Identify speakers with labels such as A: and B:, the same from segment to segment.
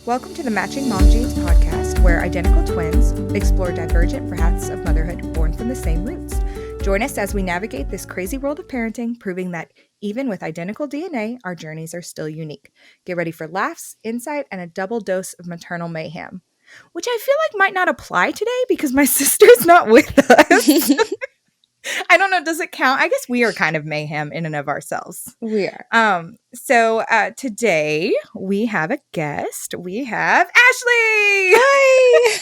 A: Welcome to the Matching Mom Genes podcast, where identical twins explore divergent paths of motherhood born from the same roots. Join us as we navigate this crazy world of parenting, proving that even with identical DNA, our journeys are still unique. Get ready for laughs, insight, and a double dose of maternal mayhem, which I feel like might not apply today because my sister's not with us. I don't know. Does it count? I guess we are kind of mayhem in and of ourselves.
B: We are.
A: So today we have a guest. We have Ashley.
B: Hi.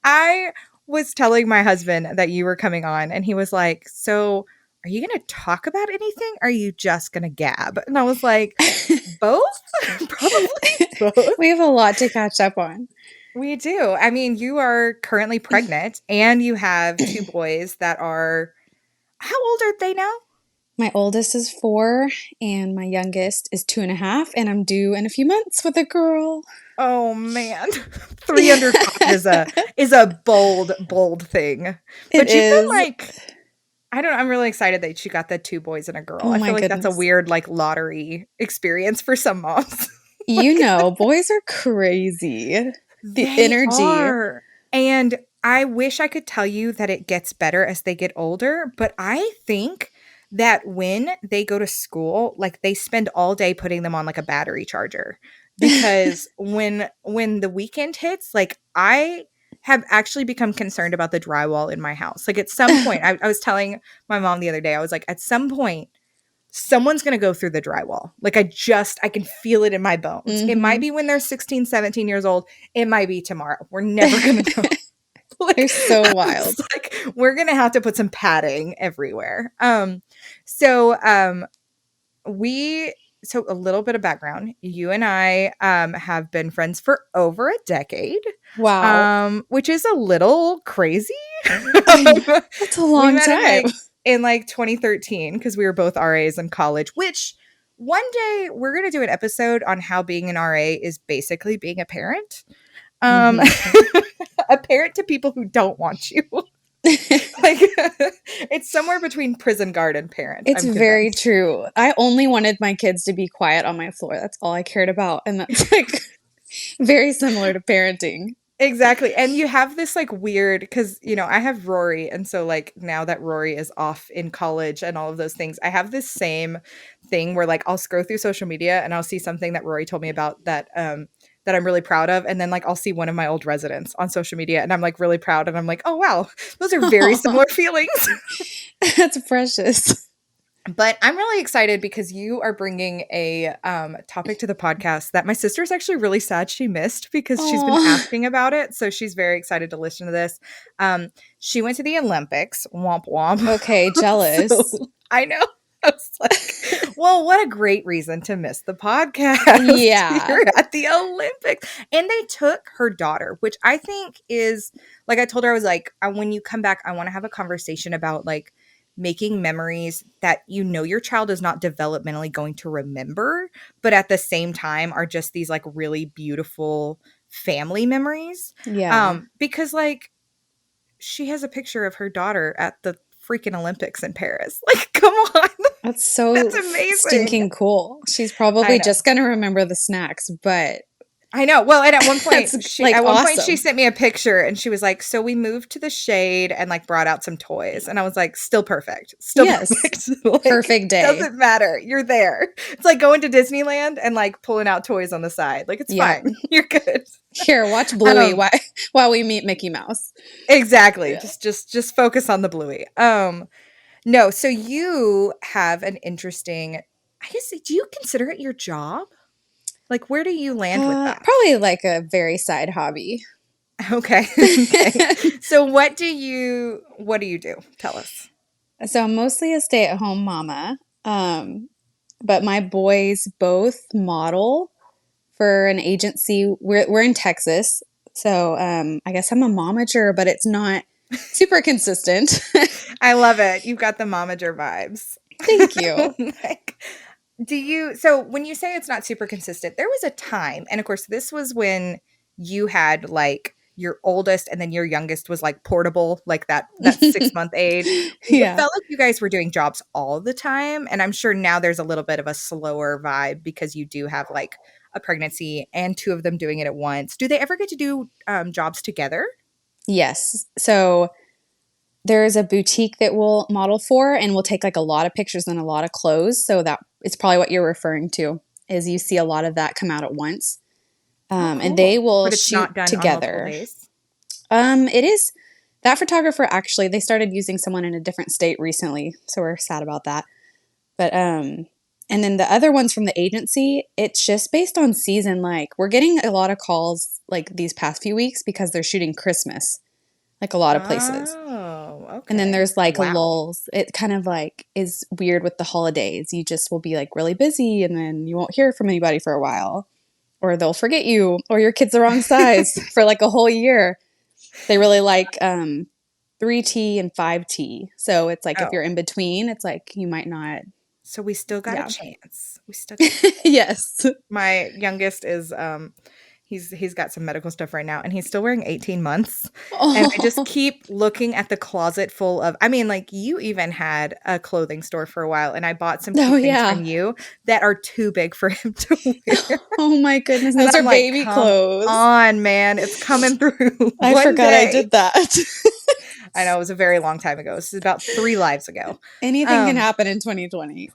A: I was telling my husband that you were coming on, and he was like, "So, are you going to talk about anything? Or are you just going to gab?" And I was like, "Both, probably both."
B: We have a lot to catch up on.
A: We do. I mean, you are currently pregnant, and you have two boys that are. How old are they now?
B: My oldest is 4, and my youngest is 2.5, and I'm due in a few months with a girl.
A: Oh man, 3 under 5 is a bold thing. But you've been like, I don't know. I'm really excited that you got the 2 boys and a girl. I feel like that's a weird like lottery experience for some moms.
B: You know, boys are crazy. The energy.
A: Are. And I wish I could tell you that it gets better as they get older, but I think that when they go to school, like they spend all day putting them on like a battery charger. Because when the weekend hits, like I have actually become concerned about the drywall in my house. Like at some point, I was telling my mom the other day, I was like, at some point, someone's going to go through the drywall. Like I can feel it in my bones. Mm-hmm. It might be when they're 16, 17 years old. It might be tomorrow. We're never going to know.
B: Like, they're so wild.
A: Like we're going to have to put some padding everywhere. So a little bit of background. You and I have been friends for over a decade.
B: Wow.
A: Which is a little crazy.
B: That's a long time.
A: In 2013, because we were both RAs in college, which one day we're going to do an episode on how being an RA is basically being a parent. A parent to people who don't want you. Like it's somewhere between prison guard and parent.
B: It's very true. I only wanted my kids to be quiet on my floor. That's all I cared about. And that's like very similar to parenting.
A: Exactly. And you have this like weird, because, you know, I have Rory. And so like now that Rory is off in college and all of those things, I have this same thing where like I'll scroll through social media and I'll see something that Rory told me about that that I'm really proud of. And then like I'll see one of my old residents on social media and I'm like really proud. And I'm like, oh, wow, those are very similar feelings.
B: That's precious.
A: But I'm really excited because you are bringing a topic to the podcast that my sister's actually really sad she missed because she's been asking about it. So she's very excited to listen to this. She went to the Olympics. Womp womp.
B: Okay, jealous.
A: So, I know. I was like, well, what a great reason to miss the podcast.
B: Yeah.
A: You're at the Olympics. And they took her daughter, which I think is, like I told her, I was like, when you come back, I want to have a conversation about like making memories that you know your child is not developmentally going to remember, but at the same time are just these like really beautiful family memories.
B: Yeah.
A: Because like she has a picture of her daughter at the freaking Olympics in Paris. Like, come on.
B: That's
A: amazing.
B: Stinking cool. She's probably just going to remember the snacks, but
A: I know. Well, and at one point,
B: point
A: she sent me a picture and she was like, so we moved to the shade and like brought out some toys. And I was like, still perfect. Still perfect. Like,
B: perfect day.
A: Doesn't matter. You're there. It's like going to Disneyland and like pulling out toys on the side. Like, it's fine. You're good.
B: Here, watch Bluey while we meet Mickey Mouse.
A: Exactly. Yeah. Just focus on the Bluey. No, so you have an interesting, I guess, do you consider it your job? Like, where do you land with that?
B: Probably like a very side hobby.
A: Okay. So what do you do? Tell us.
B: So I'm mostly a stay-at-home mama. But my boys both model for an agency. We're in Texas. So I guess I'm a momager, but it's not super consistent.
A: I love it. You've got the momager vibes.
B: Thank you.
A: So when you say it's not super consistent, there was a time, and of course this was when you had like your oldest and then your youngest was like portable, like that 6-month age. It
B: Yeah.
A: felt like you guys were doing jobs all the time, and I'm sure now there's a little bit of a slower vibe because you do have like a pregnancy and two of them doing it at once. Do they ever get to do jobs together?
B: Yes. So there's a boutique that we'll model for, and we'll take like a lot of pictures and a lot of clothes. So that it's probably what you're referring to, is you see a lot of that come out at once.
A: Oh,
B: And they
A: cool.
B: will
A: But it's
B: shoot
A: not done on multiple
B: together.
A: days?
B: It is that photographer actually, they started using someone in a different state recently, so we're sad about that. But and then the other ones from the agency, it's just based on season. Like we're getting a lot of calls like these past few weeks because they're shooting Christmas, like a lot of places.
A: Oh,
B: And then
A: okay.
B: there's like
A: Wow.
B: lulls. It kind of like is weird with the holidays. You just will be like really busy and then you won't hear from anybody for a while. Or they'll forget you, or your kid's the wrong size for like a whole year. They really like 3T and 5T. So it's like if you're
A: Oh,
B: in between, it's like you might not.
A: so we still got a
B: Yeah.
A: chance. We still got a chance.
B: Yes.
A: My youngest is he's got some medical stuff right now and he's still wearing 18 months. And I just
B: Oh,
A: keep looking at the closet full of I mean, like you even had a clothing store for a while and I bought some
B: oh
A: cute things
B: yeah.
A: from you that are too big for him to wear.
B: Oh my goodness.
A: And
B: Those
A: I'm
B: are
A: like,
B: baby
A: "Come
B: clothes.
A: on, man. It's coming through
B: I
A: one
B: forgot I
A: day."
B: did that.
A: I know it was a very long time ago. This is about 3 lives ago.
B: Anything can
A: Um
B: happen in 2020.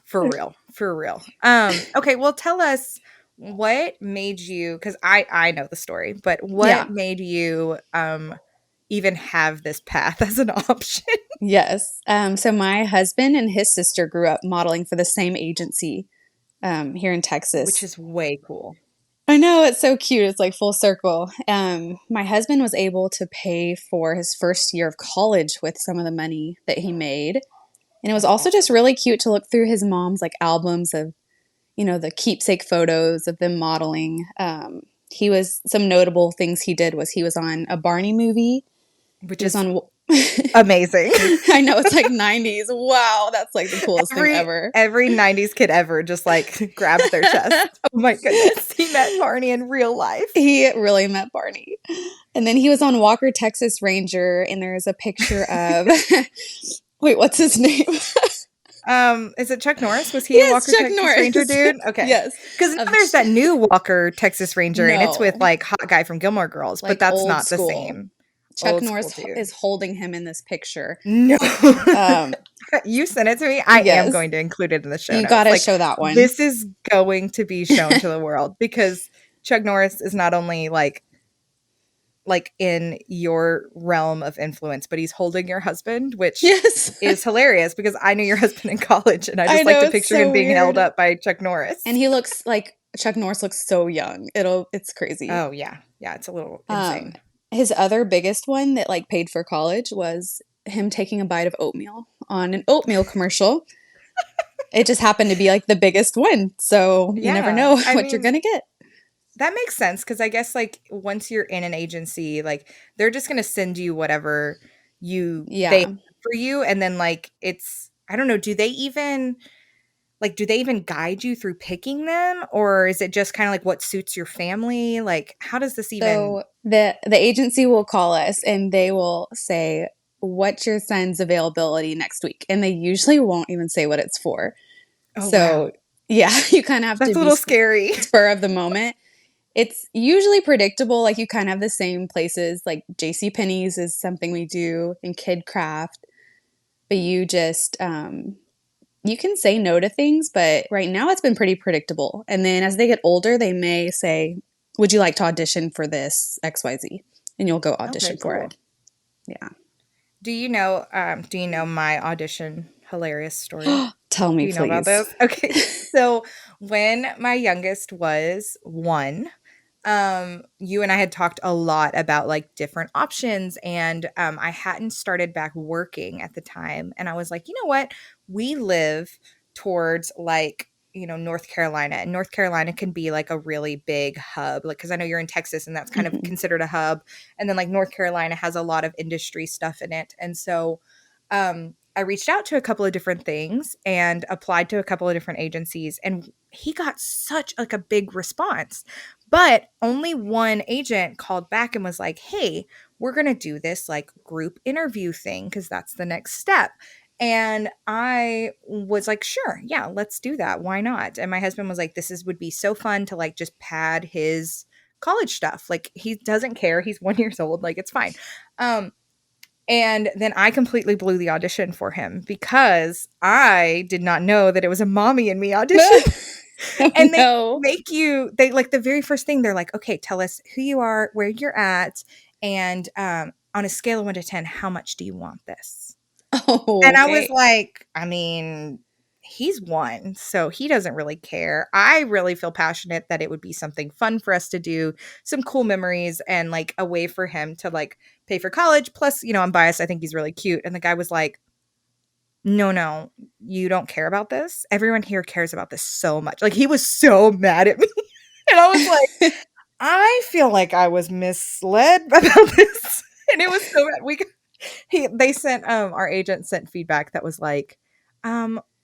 A: For real, for real. Okay, well, tell us what made you because I know the story, but what
B: Yeah.
A: made you even have this path as an option?
B: Yes. So my husband and his sister grew up modeling for the same agency here in
A: Which
B: Texas.
A: is way cool.
B: I know it's so cute. It's like full circle. My husband was able to pay for his first year of college with some of the money that he made. And it was
A: That's
B: also just
A: awesome.
B: really cute to look through his mom's like albums of, the keepsake photos of them modeling. He was some notable things he did was he was on a Barney movie.
A: Which
B: He was
A: is
B: on
A: amazing.
B: I know it's like 90s. Wow, that's like the coolest thing
A: every
B: ever.
A: every 90s kid ever just like grabs their chest. Oh my goodness. He met Barney in real life.
B: He really met Barney. And then he was on Walker, Texas Ranger, and there's a picture of wait, what's his name?
A: Is it Chuck Norris? Was he in
B: Yes,
A: Walker,
B: Chuck
A: Texas Ranger,
B: Norris.
A: dude? Okay.
B: Yes.
A: Because now
B: Of
A: there's that new Walker, Texas Ranger, and it's with
B: no,
A: like hot guy from Gilmore Girls, but
B: like
A: that's
B: old
A: not the
B: school.
A: same.
B: Chuck
A: Old school
B: Norris
A: dude.
B: is holding him in this picture.
A: No.
B: Um,
A: You sent it to me. I am
B: yes,
A: going to include it in the show
B: you
A: notes.
B: gotta
A: Like,
B: show that one.
A: this is going to be shown to the world because Chuck Norris is not only like in your realm of influence, but he's holding your husband, which
B: Yes,
A: is hilarious because I knew your husband in college and I
B: I
A: just like
B: know
A: to
B: it's
A: picture him
B: so
A: being held
B: weird.
A: up by Chuck
B: And
A: Norris.
B: he looks like Chuck Norris looks so young. It's crazy.
A: Oh yeah. Yeah, it's a little
B: Um,
A: insane.
B: his other biggest one that like paid for college was him taking a bite of oatmeal on an oatmeal commercial. It just happened to be like the biggest one. So you never
A: Yeah.
B: know
A: I
B: what you're
A: mean,
B: gonna get.
A: that makes sense because I guess like once you're in an agency, like they're just gonna send you whatever they have
B: Yeah.
A: for you, and then like it's I don't know, do they even guide you through picking them, or is it just kind of like what suits your family? Like, how does this even?
B: So the agency will call us and they will say, "What's your son's availability next week?" And they usually won't even say what it's for.
A: Oh wow,
B: So yeah, you kind of have to
A: that's a
B: be
A: little scary.
B: spur of the moment. It's usually predictable. Like you kind of have the same places. Like J.C. Penney's is something we do in Kid Craft, but you can say no to things. But right now, it's been pretty predictable. And then as they get older, they may say, "Would you like to audition for this XYZ?" And you'll go
A: Okay,
B: audition for
A: cool.
B: it. Yeah.
A: Do you know my audition hilarious story?
B: Tell
A: Do
B: me,
A: you know about
B: please.
A: this? Okay. So when my youngest was 1, you and I had talked a lot about like different options and I hadn't started back working at the time and I was like, "You know what? We live towards like North Carolina, and North Carolina can be like a really big hub, like because I know you're in Texas and that's kind of
B: Mhm.
A: considered a hub, and then like North Carolina has a lot of industry stuff in it, and so I reached out to a couple of different things and applied to a couple of different agencies, and he got such like a big response. But only one agent called back and was like, "Hey, we're going to do this like group interview thing because that's the next step." And I was like, "Sure. Yeah, let's do that. Why not?" And my husband was like, "This is would be so fun to like just pad his college stuff. Like he doesn't care. He's 1 years old. Like it's fine." Um and then I completely blew the audition for him because I did not know that it was a mommy and me audition.
B: Oh
A: And they
B: no.
A: make you, they like the very first thing, they're like, okay, tell us who you are, where you're at, and on a scale of 1 to 10, how much do you want this?
B: Oh,
A: And I was
B: okay.
A: like, I mean, he's one, so he doesn't really care. I really feel passionate that it would be something fun for us to do, some cool memories, and like a way for him to like pay for college. Plus, I'm biased. I think he's really cute. And the guy was like, no, no, you don't care about this. Everyone here cares about this so much. Like he was so mad at me. And I was like, I feel like I was misled about this. And it was so bad. They sent our agent sent feedback that was like,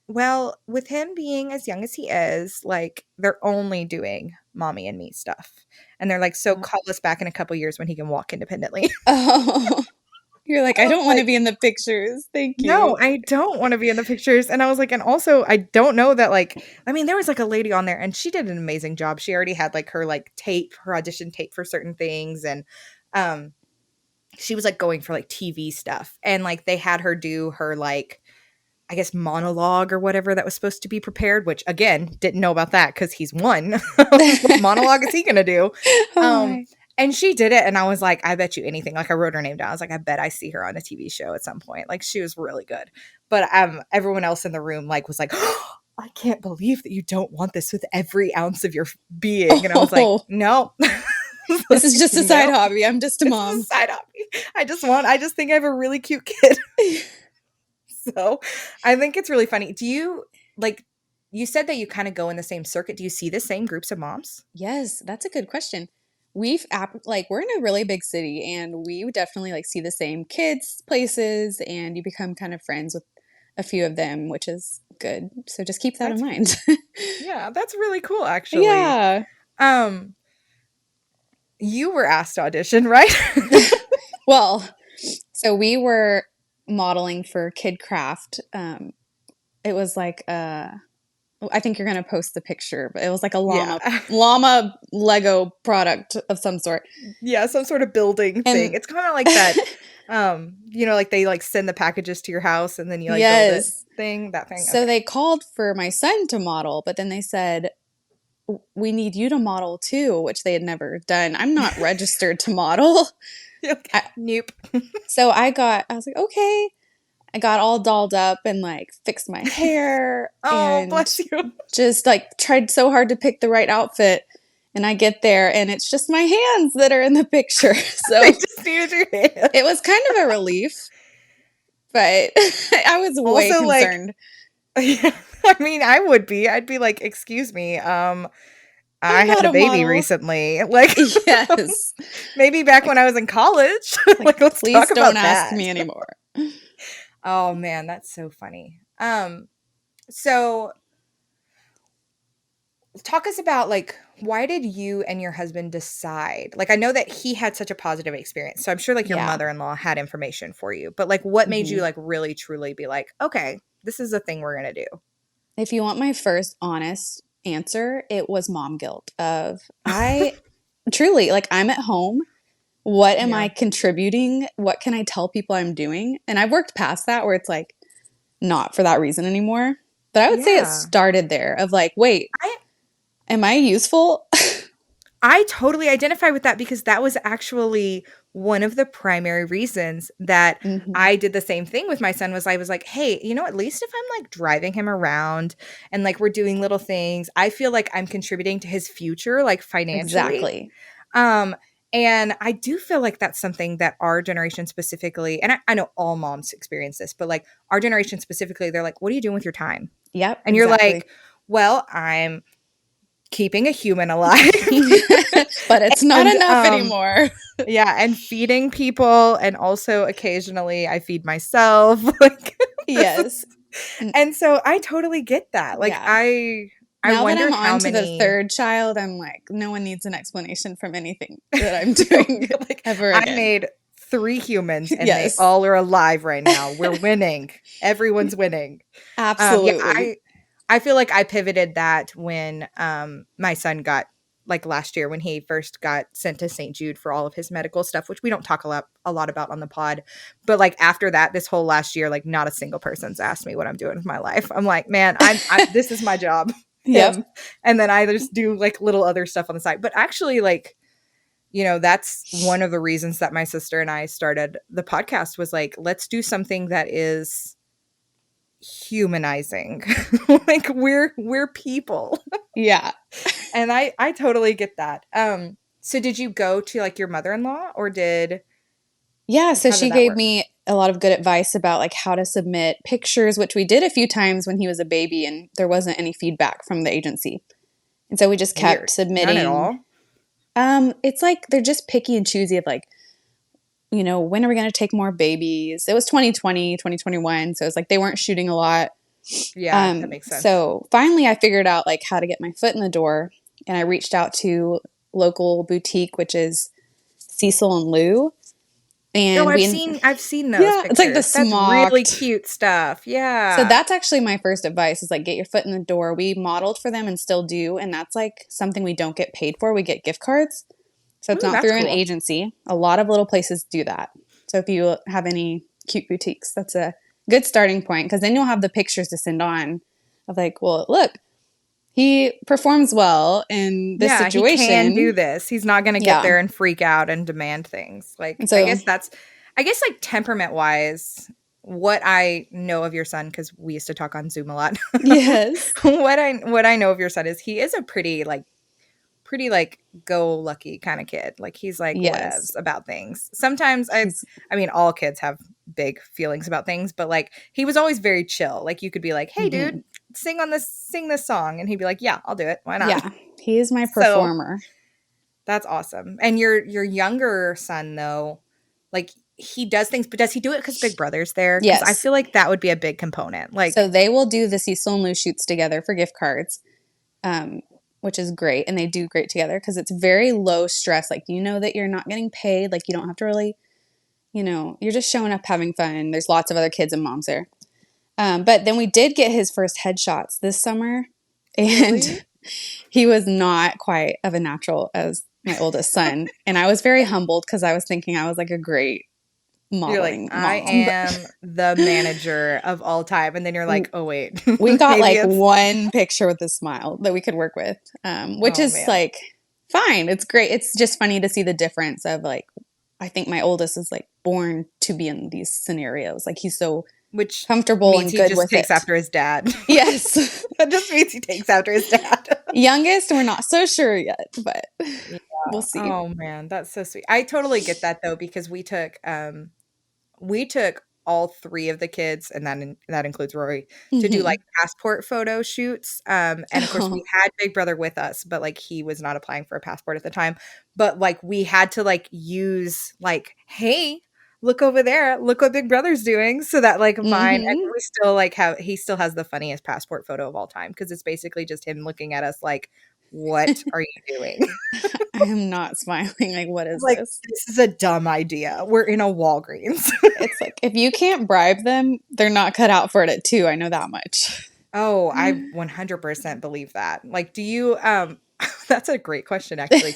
A: well, with him being as young as he is, like they're only doing mommy and me stuff. And they're like, so call us back in a couple years when he can walk independently.
B: Oh, you're like,
A: I
B: I
A: was
B: don't want to
A: like,
B: be in the pictures. Thank
A: no,
B: you.
A: I don't want to be in the pictures. And I was like, and also I don't know that like, I mean, there was like a lady on there and she did an amazing job. She already had like her like tape, her audition tape for certain things. And um she was like going for like TV stuff. And like they had her do her like I guess monologue or whatever that was supposed to be prepared, which again, didn't know about that because he's one. What monologue is he gonna do?
B: Oh
A: Um,
B: my.
A: and she did it, and I was like, I bet you anything. Like I wrote her name down. I was like, I bet I see her on a TV show at some point. Like she was really good. But everyone else in the room like was like, oh, I can't believe that you don't want this with every ounce of your being. And I was like,
B: Oh,
A: no.
B: this is
A: Like,
B: just a side
A: no,
B: hobby. I'm just a
A: this is a
B: mom.
A: side hobby. I just think I have a really cute kid. So I think it's really funny. Do you like you said that you kind of go in the same circuit. Do you see the same groups of moms?
B: Yes, that's a good question. Like we're in a really big city and we would definitely like see the same kids, places, and you become kind of friends with a few of them, which is good. So just keep that in
A: That's
B: mind.
A: yeah, that's really cool actually.
B: Yeah.
A: Um you were asked to audition, right?
B: Well, so we were modeling for Kid Craft. It was like I think you're gonna post the picture, but it was like a
A: Yeah.
B: llama Lego product of some sort.
A: Yeah, some sort of building thing.
B: And
A: It's kind of like that like they like send the packages to your house and then you like build it
B: yes.
A: thing, that thing.
B: So
A: Okay.
B: they called for my son to model, but then they said, we need you to model too, which they had never done. I'm not registered to model.
A: You're like,
B: I,
A: nope.
B: so I was like, okay. I got all dolled up and like fixed my hair
A: Oh,
B: and
A: bless you.
B: just like tried so hard to pick the right outfit. And I get there and it's just my hands that are in the picture.
A: They
B: So
A: just needed your hand.
B: it was kind of a relief, but I was way
A: Also like
B: concerned.
A: yeah, I mean, I would be. I'd be like, "Excuse me, I
B: I'm not
A: had a
B: a
A: baby
B: model.
A: recently." Like,
B: Yes.
A: maybe back when
B: Like,
A: I was in college.
B: like
A: Like, let's
B: please
A: talk
B: don't
A: about
B: ask
A: that.
B: me anymore.
A: Oh man, that's so funny. So talk us about like why did you and your husband decide? Like, I know that he had such a positive experience, so I'm sure like your
B: Yeah.
A: mother-in-law had information for you. But like, what made you
B: hmm
A: like really truly be like, okay, this is the thing we're gonna do?
B: If you want my first honest answer, it was mom guilt of I truly like I'm at home. What am
A: Yeah.
B: I contributing? What can I tell people I'm doing? And I've worked past that where it's like not for that reason anymore. But I would say it
A: Yeah.
B: started there of like, wait,
A: I
B: am I useful?
A: I totally identify with that because that was actually one of the primary reasons that
B: hmm
A: I did the same thing with my son was I was like, "Hey, at least if I'm like driving him around and like we're doing little things, I feel like I'm contributing to his future like financially."
B: Exactly.
A: Um and I do feel like that's something that our generation specifically, and I know all moms experience this, but like our generation specifically, they're like, "What are you doing with your time?"
B: Yep,
A: And you're like,
B: exactly.
A: "Well, I'm keeping a human alive."
B: But it's not
A: And
B: enough anymore.
A: yeah, and feeding people, and also occasionally I feed myself. Like This is,
B: Yes. N-
A: and so I totally get that. Like
B: Yeah.
A: I
B: Now that
A: wonder
B: I'm
A: how
B: on to the
A: many
B: third child, I'm like, no one needs an explanation from anything that I'm doing
A: you're like,
B: ever
A: I
B: again.
A: made 3 humans and they
B: Yes,
A: all are alive right now. We're winning. Everyone's winning. Yeah,
B: absolutely.
A: I feel like I pivoted that when my son got like last year when he first got sent to St. Jude for all of his medical stuff, which we don't talk a lot about on the pod. But like after that, this whole last year, like not a single person's asked me what I'm doing with my life. I'm like, man, I this is my job,
B: Yep.
A: him, and then I just do like little other stuff on the side. But actually, like that's one of the reasons that my sister and I started the podcast was like, let's do something that is humanizing. Like we're people.
B: Yeah.
A: And I totally get that. So did you go to like your mother-in-law or
B: Yeah, so
A: how did
B: she
A: that
B: gave
A: work?
B: me a lot of good advice about like how to submit pictures, which we did a few times when he was a baby and there wasn't any feedback from the agency. And so we just kept
A: Weird. None at
B: submitting.
A: all.
B: It's like they're just picky and choosy of like, when are we going to take more babies? It was 2020, 2021, so it's like they weren't shooting a lot.
A: Yeah, that makes sense.
B: So finally I figured out like how to get my foot in the door and I reached out to local boutique, which is Cecil and Lou.
A: Oh,
B: And
A: I've seen those
B: yeah, it's like the
A: pictures. That's really
B: smocked.
A: cute stuff.
B: So
A: Yeah.
B: that's actually my first advice is like get your foot in the door. We modeled for them and still do. And that's like something we don't get paid for. We get gift cards. So it's
A: Ooh,
B: not
A: that's
B: through an
A: cool.
B: agency. A lot of little places do that. So if you have any cute boutiques, that's a good starting point because then you'll have the pictures to send on of like, well, look, he performs well in this
A: Yeah, he can do
B: situation.
A: this. He's not going to get
B: Yeah.
A: there and freak out and demand things. Like,
B: And so,
A: I guess, like, temperament wise, what I know of your son, because we used to talk on Zoom a lot.
B: yes.
A: What I know of your son is he is a pretty like go lucky kind of kid. Like he's like
B: Yes.
A: whatevs about things. Sometimes
B: He's,
A: I mean all kids have big feelings about things, but like he was always very chill. Like you could be like, "Hey
B: mhm.
A: dude, sing this song." And he'd be like, "Yeah, I'll do it. Why not?"
B: Yeah. He is my
A: So,
B: performer.
A: that's awesome. And your younger son though, like he does things, but does he do it cuz Big Brother's there? Cuz I
B: Yes.
A: feel like that would be a big component.
B: So
A: Like,
B: they will do the Cecil and Lou shoots together for gift cards, um, which is great. And they do great together because it's very low stress. Like, you know that you're not getting paid. Like, you don't have to really, you're just showing up having fun. There's lots of other kids and moms there. But then we did get his first headshots this summer.
A: really?
B: And he was not quite of a natural as my oldest son. And I was very humbled because I was thinking I was like a great
A: You're like,
B: modeling
A: I
B: mom.
A: am the manager of all time. And then you're like, oh, wait,
B: We got
A: maybe
B: like
A: it's,
B: one picture with a smile that we could work with, which
A: oh,
B: is
A: man.
B: like fine. It's great. It's just funny to see the difference of like, I think my oldest is like born to be in these scenarios. Like he's so
A: Which
B: comfortable
A: means
B: and
A: he
B: good
A: just
B: with
A: takes
B: it.
A: after his dad.
B: Yes.
A: That just means he takes after his dad.
B: Youngest, we're not so sure yet, but
A: Yeah.
B: we'll see.
A: Oh, man. That's so sweet. I totally get that, though, because we took all 3 of the kids, and that includes Rory, to do, like,
B: Hmm.
A: passport photo shoots, and, of course, we
B: Oh,
A: had Big Brother with us, but, like, he was not applying for a passport at the time, but, like, we had to, like, use, like, "Hey, look over there, look what Big Brother's doing," so that, like, mine and
B: hmm.
A: we still, like, have he still has the funniest passport photo of all time because it's basically just him looking at us like, "What are you doing?"
B: I am not smiling. Like, what is
A: Like,
B: this?
A: "This is a dumb idea. We're in a Walgreens."
B: It's like if you can't bribe them, they're not cut out for it at two. I know that much.
A: Oh, I 100% believe that. Like, do you that's a great question actually.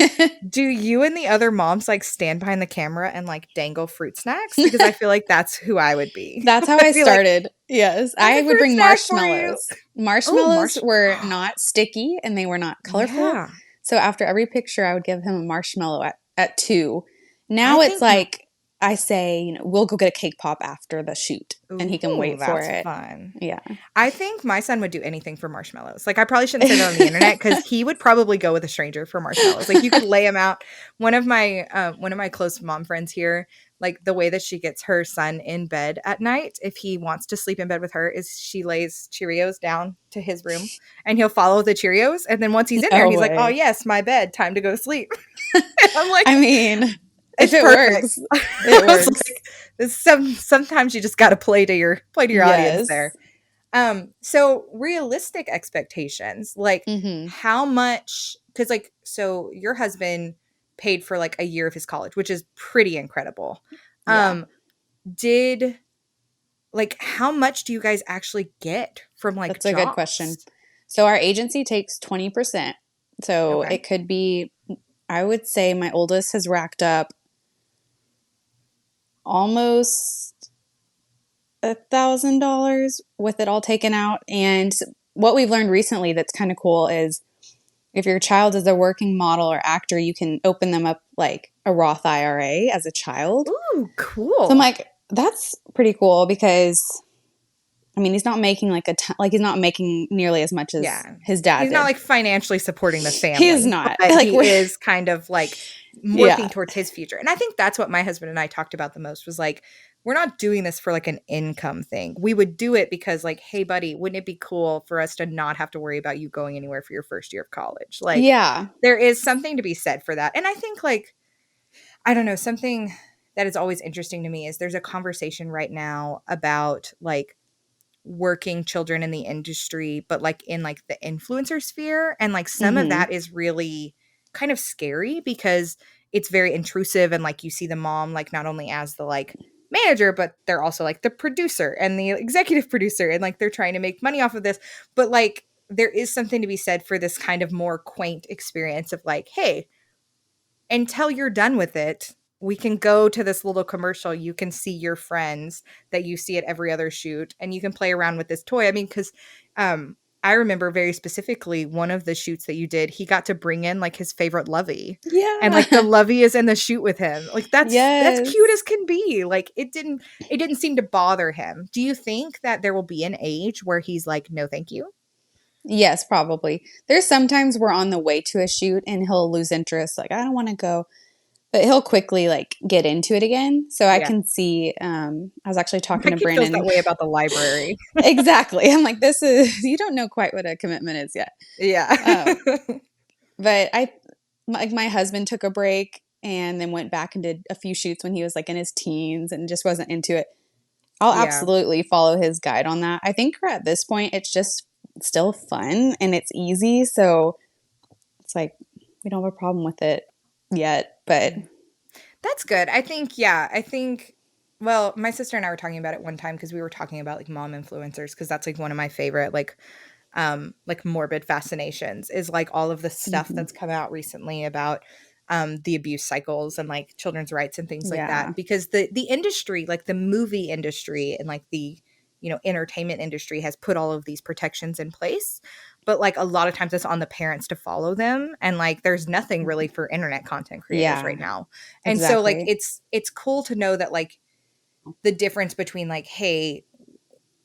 A: Do you and the other moms like stand behind the camera and like dangle fruit snacks? Because I feel like that's who I would be.
B: That's how I
A: I'd be like,
B: started. Yes,
A: "I have
B: I
A: a
B: would
A: fruit
B: bring
A: snack for you."
B: marshmallows.
A: Oh,
B: Marshmallows were not sticky and they were not colorful.
A: Yeah.
B: So after every picture, I would give him a marshmallow at two.
A: I
B: Now it's
A: think
B: like I say, we'll go get a cake pop after the shoot and he can
A: ooh,
B: wait for
A: that's
B: it.
A: fun.
B: Yeah.
A: I think my son would do anything for marshmallows. Like, I probably shouldn't say that on the internet because he would probably go with a stranger for marshmallows. Like, you could lay him out. One of my close mom friends here, like the way that she gets her son in bed at night, if he wants to sleep in bed with her, is she lays Cheerios down to his room, and he'll follow the Cheerios. And then once he's in there,
B: No
A: he's like, "Oh
B: way.
A: yes, my bed, time to go to sleep." I'm like,
B: I mean, If
A: It's
B: it
A: perfect.
B: works,
A: I
B: it
A: was
B: works.
A: like, sometimes you just got to play to your audience there.
B: Yes.
A: So realistic expectations, like
B: Hmm.
A: how much, because like, so your husband paid for like a year of his college, which is pretty incredible.
B: Yeah,
A: Um, did like how much do you guys actually get from like
B: that's a good question.
A: jobs?
B: So our agency takes 20%. So
A: Okay.
B: it could be, I would say my oldest has racked up almost $1,000 with it all taken out. And what we've learned recently that's kind of cool is if your child is a working model or actor, you can open them up like a Roth IRA as a child.
A: Ooh,
B: So I'm
A: cool.
B: like, that's pretty cool because I mean, he's not making like like he's not making nearly as much as
A: Yeah.
B: his dad
A: He's not
B: did.
A: like financially supporting the
B: He is
A: family,
B: not.
A: but
B: Like
A: he
B: we're
A: is kind of like working
B: yeah.
A: towards his future. And I think that's what my husband and I talked about the most was like, we're not doing this for like an income thing. We would do it because, like, hey, buddy, wouldn't it be cool for us to not have to worry about you going anywhere for your first year of college? Like,
B: Yeah.
A: there is something to be said for that. And I think, like, I don't know, something that is always interesting to me is there's a conversation right now about like working children in the industry, but like in like the influencer sphere. And like some of
B: Mhm.
A: that is really kind of scary because it's very intrusive. And like you see the mom, like not only as the like manager, but they're also like the producer and the executive producer. And like they're trying to make money off of this. But like there is something to be said for this kind of more quaint experience of like, hey, until you're done with it, we can go to this little commercial. You can see your friends that you see at every other shoot, and you can play around with this toy. I mean, because I remember very specifically one of the shoots that you did, he got to bring in like his favorite lovey. And like the
B: Yeah.
A: lovey is in the shoot with him. Like that's cute
B: Yes.
A: as can be. Like it didn't seem to bother him. Do you think that there will be an age where he's like, no, thank you?
B: Yes, probably. There's sometimes we're on the way to a shoot and he'll lose interest like I don't want to go, but he'll quickly like get into it again. So I
A: Yeah.
B: can see I was actually talking
A: My
B: to
A: kid feels that
B: Brandon.
A: way about the library.
B: Exactly. I'm like this is you don't know quite what a commitment is yet.
A: Yeah.
B: Um but I like my husband took a break and then went back and did a few shoots when he was like in his teens and just wasn't into it. I'll
A: Yeah.
B: absolutely follow his guide on that. I think we're at this point, it's just still fun and it's easy. So it's like we don't have a problem with it yet. But
A: That's good. I think, yeah, I think, well, my sister and I were talking about it one time because we were talking about like mom influencers because that's like one of my favorite like morbid fascinations is like all of the stuff
B: mhm,
A: that's come out recently about the abuse cycles and like children's rights and things like
B: yeah,
A: that because the industry, like the movie industry and like the entertainment industry has put all of these protections in place, but like a lot of times it's on the parents to follow them, and like there's nothing really for internet content creators
B: yeah,
A: right now. And so like
B: exactly.
A: it's cool to know that like the difference between like, hey,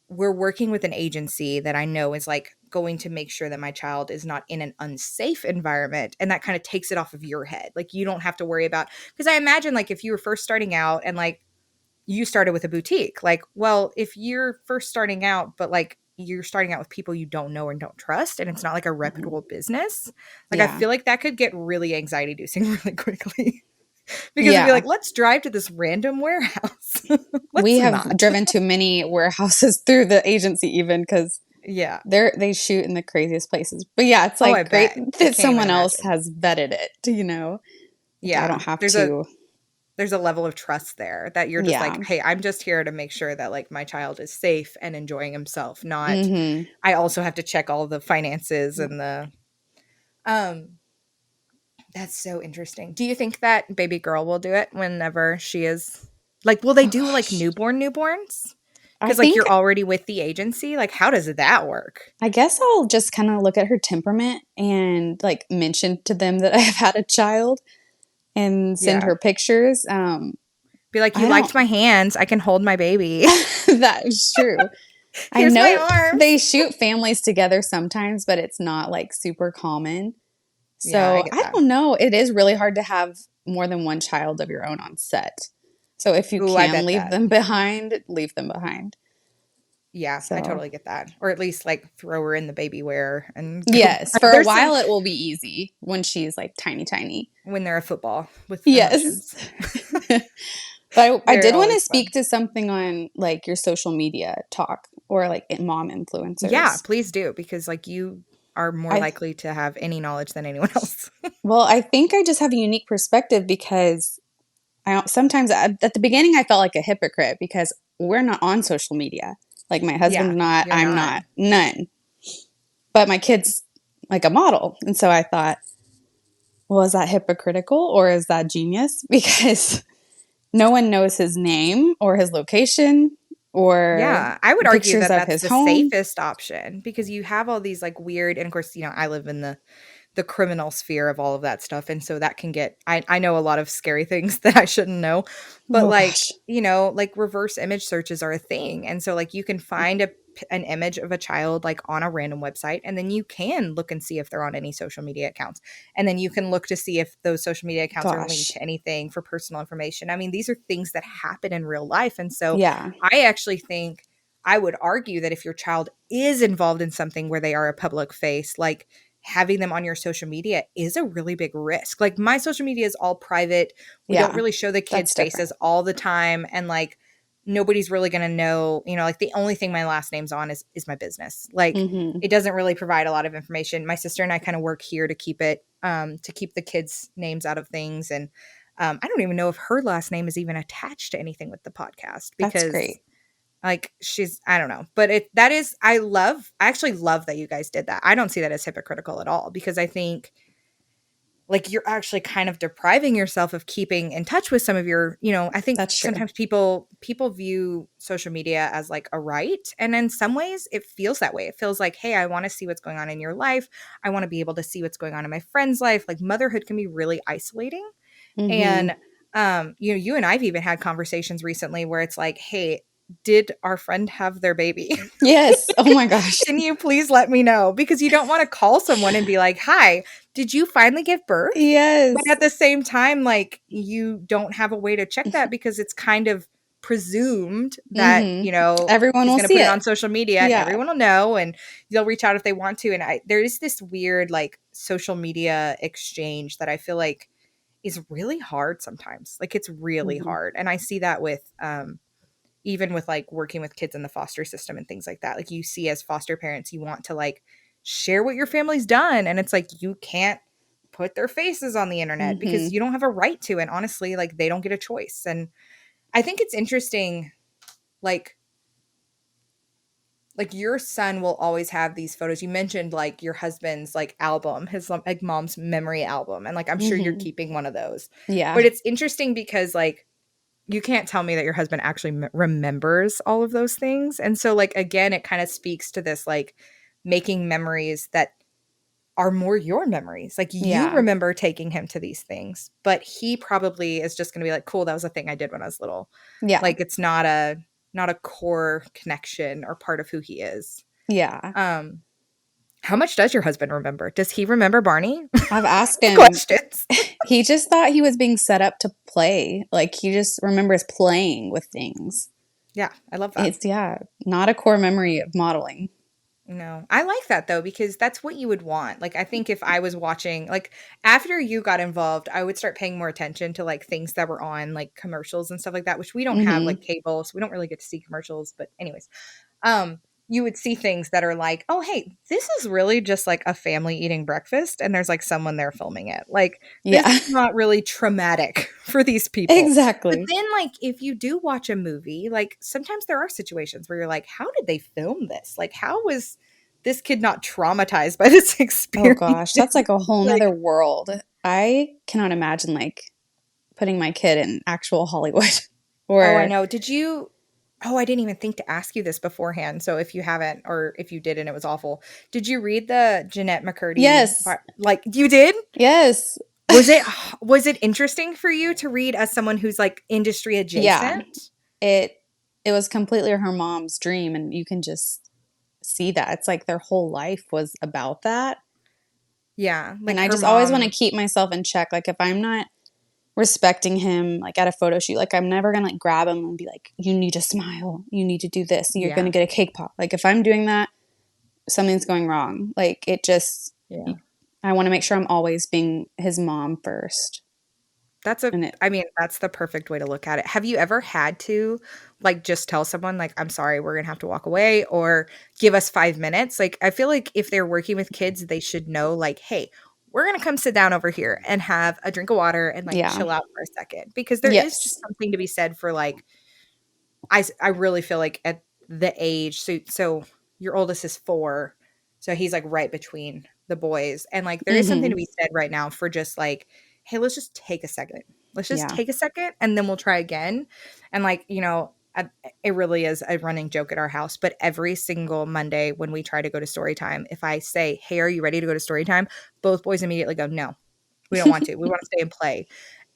A: we're working with an agency that I know is like going to make sure that my child is not in an unsafe environment. And that kind of takes it off of your head. Like you don't have to worry about, because I imagine like if you were first starting out and like you started with a boutique, like, well, if you're first starting out, but like you're starting out with people you don't know and don't trust, and it's not like a
B: Mhm,
A: reputable business, like I
B: yeah,
A: feel like that could get really anxiety inducing really quickly. Because it'd be
B: yeah.
A: like, let's drive to this random warehouse.
B: We
A: Let's
B: have
A: not.
B: driven to many warehouses through the agency even because
A: Yeah.
B: they shoot in the craziest places. But yeah, it's
A: Oh, I
B: like great
A: bet. I
B: that
A: can't even
B: someone else
A: imagine.
B: has vetted it, Like I
A: Yeah.
B: don't have
A: There's a
B: to.
A: there's a level of trust there that you're just
B: Yeah.
A: like, "Hey, I'm just here to make sure that like my child is safe and enjoying himself, not
B: Mhm.
A: I also have to check all the finances and the um that's so interesting. Do you think that baby girl will do it whenever she is like will they
B: Oh
A: do like
B: gosh.
A: newborns?
B: I
A: Cuz like
B: think
A: you're already with the agency. Like how does that work?
B: I guess I'll just kind of look at her temperament and like mention to them that I have had a child and send
A: Yeah.
B: her pictures.
A: Be like, "You
B: I
A: liked
B: don't,
A: my hands. I can hold my baby.
B: that is true. I
A: Here's my
B: know they
A: arms."
B: shoot families together sometimes, but it's not like super common.
A: Yeah, I
B: So
A: get
B: I
A: that.
B: don't know. It is really hard to have more than one child of your own on set. So if you
A: Ooh, I
B: can
A: bet
B: leave
A: that.
B: them behind, leave them behind.
A: Yeah, I
B: So,
A: totally get that. Or at least like throw her in the baby wear and go.
B: yes, for a
A: There's some
B: while it will be easy when she's like tiny, tiny.
A: when they're a football with
B: Yes.
A: emotions.
B: But I
A: They're
B: did want to
A: always
B: speak
A: fun.
B: to something on like your social media talk or like mom
A: Yeah,
B: influencers.
A: please do because like you are more
B: I
A: likely to have any knowledge than anyone else.
B: Well, I think I just have a unique perspective because sometimes at the beginning I felt like a hypocrite because we're not on social media. Like my
A: Yeah,
B: husband's not,
A: you're
B: I'm
A: not.
B: not, none. But my kid's like a model. And so I thought, well, is that hypocritical or is that genius? Because no one knows his name or his location or
A: Yeah, I would argue
B: pictures
A: that
B: of
A: that's
B: his
A: the
B: home.
A: safest option because you have all these like weird and of course, I live in the criminal sphere of all of that stuff and so that can get I know a lot of scary things that I shouldn't know. But
B: Oh
A: like,
B: gosh.
A: like reverse image searches are a thing. And so like you can find an image of a child like on a random website and then you can look and see if they're on any social media accounts. And then you can look to see if those social media accounts are linked
B: Gosh.
A: to anything for personal information. I mean, these are things that happen in real life. And so
B: Yeah.
A: I actually think I would argue that if your child is involved in something where they are a public face, like having them on your social media is a really big risk. Like my social media is all private. We don't
B: Yeah.
A: really show the kids'
B: That's different.
A: faces all the time and like nobody's really going to know, like the only thing my last name's on is my business. Like
B: Mm-hmm.
A: it doesn't really provide a lot of information. My sister and I kind of work here to keep it to keep the kids' names out of things and I don't even know if her last name is even attached to anything with the podcast
B: That's
A: because
B: great.
A: like I don't know, but I actually love that you guys did that. I don't see that as hypocritical at all because I think like you're actually kind of depriving yourself of keeping in touch with some of your, I think
B: That's true.
A: sometimes people view social media as like a right. And in some ways it feels that way. It feels like, hey, I want to see what's going on in your life. I want to be able to see what's going on in my friend's life. Like motherhood can be really isolating.
B: Mm-hmm.
A: And you and I've even had conversations recently where it's like, hey, did our friend have their baby?
B: Yes. Oh my gosh.
A: Can you please let me know? Because you don't want to call someone and be like, hi, did you finally give birth? But
B: Yes.
A: at the same time, like you don't have a way to check that because it's kind of presumed that,
B: Mm-hmm. Everyone
A: he's
B: will
A: going to
B: see
A: put it
B: it.
A: on social media and
B: Yeah.
A: everyone will know and they'll reach out if they want to. And there is this weird like social media exchange that I feel like is really hard sometimes. Like it's really
B: Mm-hmm.
A: hard. And I see that with even with like working with kids in the foster system and things like that. Like you see as foster parents, you want to like share what your family's done. And it's like you can't put their faces on the internet because
B: Mm-hmm.
A: you don't have a right to. And honestly, like they don't get a choice. And I think it's interesting, like your son will always have these photos. You mentioned like your husband's like album, his like mom's memory album. And like I'm sure you're
B: Mm-hmm.
A: keeping one of those.
B: Yeah.
A: But it's interesting because like you can't tell me that your husband actually remembers all of those things. And so like again, it kind of speaks to this like making memories that are more your memories. Like you
B: Yeah.
A: remember taking him to these things, but he probably is just going to be like, cool, that was a thing I did when I was little.
B: Yeah.
A: Like it's not a core connection or part of who he is.
B: Yeah.
A: Um how much does your husband remember? Does he remember Barney?
B: I've asked him.
A: Questions.
B: He just thought he was being set up to play. Like he just remembers playing with things.
A: Yeah, I love that.
B: It's yeah, not a core memory of modeling.
A: No, I like that though, because that's what you would want. Like, I think if I was watching, like, after you got involved, I would start paying more attention to like things that were on like commercials and stuff like that, which we don't have
B: Mm-hmm.
A: like cable, so we don't really get to see commercials. But, anyways, you would see things that are like, oh, hey, this is really just like a family eating breakfast, and there's like someone there filming it. Like, this
B: Yeah.
A: is not really traumatic for these people. But
B: Exactly.
A: then, like, if you do watch a movie, like, sometimes there are situations where you're like, how did they film this? Like, how was this kid not traumatized by this
B: Oh
A: experience?
B: gosh, that's like a whole
A: Like,
B: nother world. I cannot imagine like putting my kid in actual Hollywood
A: oh, I
B: or
A: know. Oh, I didn't even think to ask you this beforehand. So if you haven't, or if you did and it was awful, did you read the Jeanette McCurdy?
B: yes,
A: Like, you did?
B: yes,
A: Was it was it interesting for you to read as someone who's like industry
B: yeah.
A: adjacent?
B: It it was completely her mom's dream, and you can just see that. It's like their whole life was about that.
A: Yeah,
B: And
A: like
B: I
A: her
B: just always want to
A: mom.
B: keep myself in check. Like if I'm not respecting him like at a photo shoot. Like I'm never gonna like grab him and be like, you need to smile, you need to do this, you're gonna
A: Yeah.
B: get a cake pop. Like if I'm doing that, something's going wrong. Like it just,
A: Yeah.
B: I want to make sure I'm always being his mom first.
A: That's a
B: And it,
A: I mean, that's the perfect way to look at it. Have you ever had to like just tell someone like, "I'm sorry, we're going to have to walk away," or give us 5 minutes? Like I feel like if they're working with kids, they should know like, "Hey, we're going to come sit down over here and have a drink of water and like
B: yeah,
A: chill out for a second." Because there is just
B: yes,
A: something to be said for like I really feel like at the age so your oldest is 4, so he's, like, right between the boys, and, like, there is something
B: mm-hmm,
A: to be said right now for just, like, "Hey, let's just take a second. Let's just
B: yeah,
A: take a second, and then we'll try again." And, like, it really is a running joke at our house, but every single Monday when we try to go to story time, if I say, "Hey, are you ready to go to story time?" Both boys immediately go, "No. We don't want to. We wanna stay and play."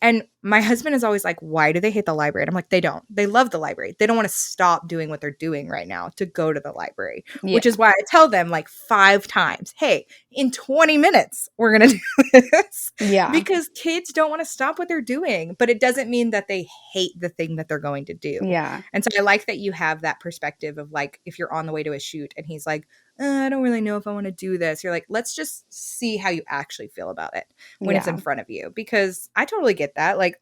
A: And my husband is always like, "Why do they hate the library?" And I'm like, "They don't. They love the library. They don't wanna stop doing what they're doing right now to go to the library," which
B: yeah,
A: is why I tell them, like, 5 times, "Hey, in 20 minutes, we're gonna do this."
B: yeah,
A: Because kids don't wanna stop what they're doing, but it doesn't mean that they hate the thing that they're going to do.
B: yeah,
A: And so I like that you have that perspective of, like, if you're on the way to a shoot and he's like, I don't really know if I wanna do this." You're like, "Let's just see how you actually feel about it." When it's in
B: yeah,
A: front of you because I totally get that. Like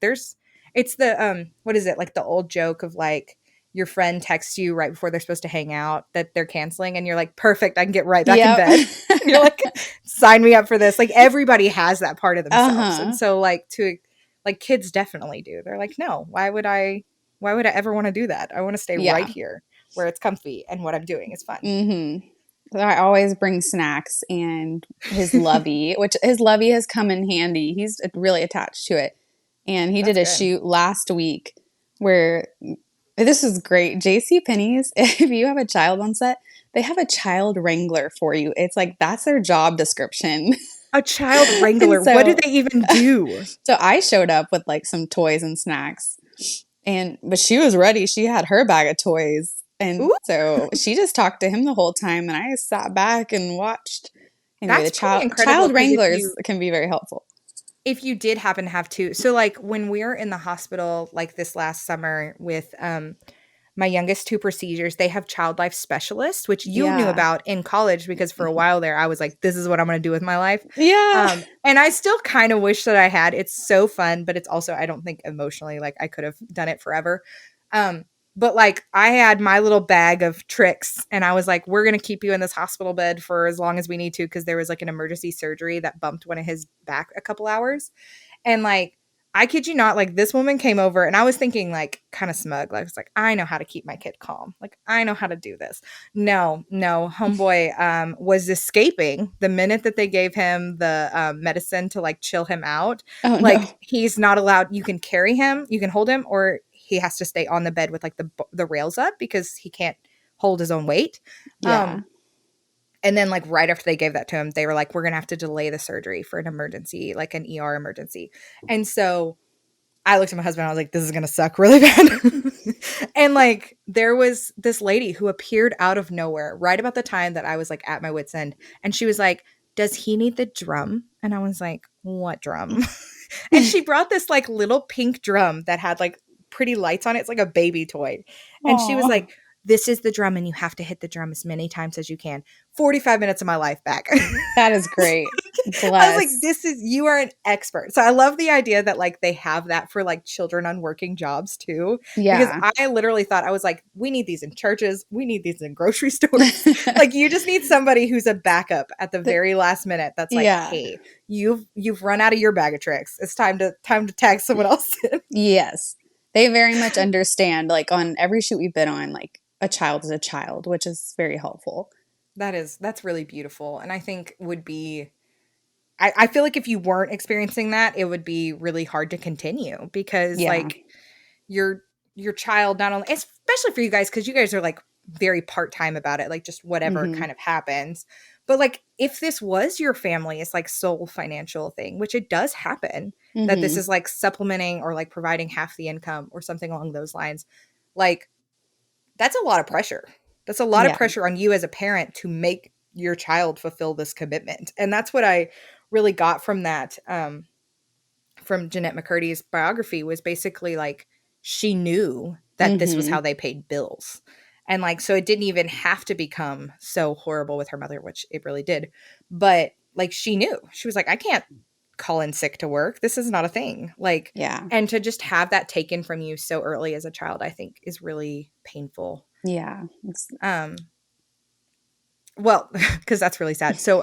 A: it's the what is it? Like the old joke of like your friend texts you right before they're supposed to hang out that they're canceling and you're like, "Perfect, I can get right back in
B: yep,
A: bed." And you're like, "Sign me up for this." Like everybody has that part of
B: uh
A: themselves. And
B: huh,
A: so like kids definitely do. They're like, "No, why would I ever want to do that? I want to stay right
B: yeah,
A: here where it's comfy and what I'm doing is fun."
B: mm-hmm. So I always bring snacks and his lovey, which his lovey has come in handy. He's really attached to it. And he did
A: That's
B: a
A: good.
B: shoot last week where this is great. JC Penney's, if you have a child on set, they have a child wrangler for you. It's like that's their job description.
A: A child
B: And
A: wrangler. What do
B: so
A: they even do?
B: so I showed up with like some toys and snacks. And but she was ready. She had her bag of toys. And
A: Ooh,
B: so she just talked to him the whole time and I sat back and watched. Anyway, the
A: that's pretty incredible
B: child
A: because
B: wranglers can be very helpful.
A: if you did happen to have to so like when we were in the hospital like this last summer with my youngest 2 procedures, they have child life specialists, which you knew
B: Yeah.
A: about in college because for a while there I was like, this is what I'm gonna do with my life.
B: Yeah.
A: And I still kind of wish that I had. It's so fun, but it's also I don't think emotionally like I could have done it forever. Um, but like I had my little bag of tricks and I was like, we're gonna keep you in this hospital bed for as long as we need to because there was like an emergency surgery that bumped one of his back a couple hours. And like, I kid you not, like this woman came over and I was thinking like kind of smug. Like, I was like, I know how to keep my kid calm. Like, I know how to do this. No, no, homeboy was escaping the minute that they gave him the medicine to like chill him out.
B: Oh
A: Like,
B: no.
A: he's not allowed, you can carry him, you can hold him, or he has to stay on the bed with like the rails up because he can't hold his own weight.
B: Yeah.
A: Um, and then, like, right after they gave that to him, they were like, "We're gonna have to delay the surgery for an emergency, like an ER emergency." And so I looked at my husband, I was like, "This is gonna suck really bad." And, like, there was this lady who appeared out of nowhere right about the time that I was, like, at my wit's end, and she was like, "Does he need the drum?" And I was like, "What drum?" And she brought this, like, little pink drum that had, like, pretty lights on it. It's like a baby toy. And she was
B: Oh,
A: like, "This is the drum, and you have to hit the drum as many times as you can." 45 minutes of my life back.
B: that is great.
A: I was like,
B: Bless.
A: you are an expert. So I love the idea that like they have that for like children on working jobs too. Because
B: Yeah.
A: I literally thought I was like, we need these in churches, we need these in grocery stores. Like you just need somebody who's a backup at the very last minute that's like,
B: Yeah.
A: hey, you've run out of your bag of tricks. It's time to tag someone else in.
B: Yes. They very much understand, like on every shoot we've been on, like a child is a child, which is very helpful.
A: That's really beautiful. And I think would be I feel like if you weren't experiencing that, it would be really hard to continue because
B: Yeah.
A: like your your child not only especially for you guys because you guys are like very part-time about it like just whatever
B: Mm-hmm.
A: kind of happens but like if this was your family's like sole financial thing which it does happen that this
B: Mm-hmm.
A: is like supplementing or like providing half the income or something along those lines like that's a lot of pressure. That's a lot of
B: Yeah.
A: pressure on you as a parent to make your child fulfill this commitment and that's what I really got from Jeanette McCurdy's biography was basically like she knew that this was
B: Mm-hmm.
A: how they paid bills. And like, so it didn't even have to become so horrible with her mother, which it really did. But like, she knew. She was like, I can't call in sick to work. This is not a thing. Like,
B: Yeah.
A: and to just have that taken from you so early as a child, I think is really painful.
B: Yeah.
A: Well, because that's really sad. So,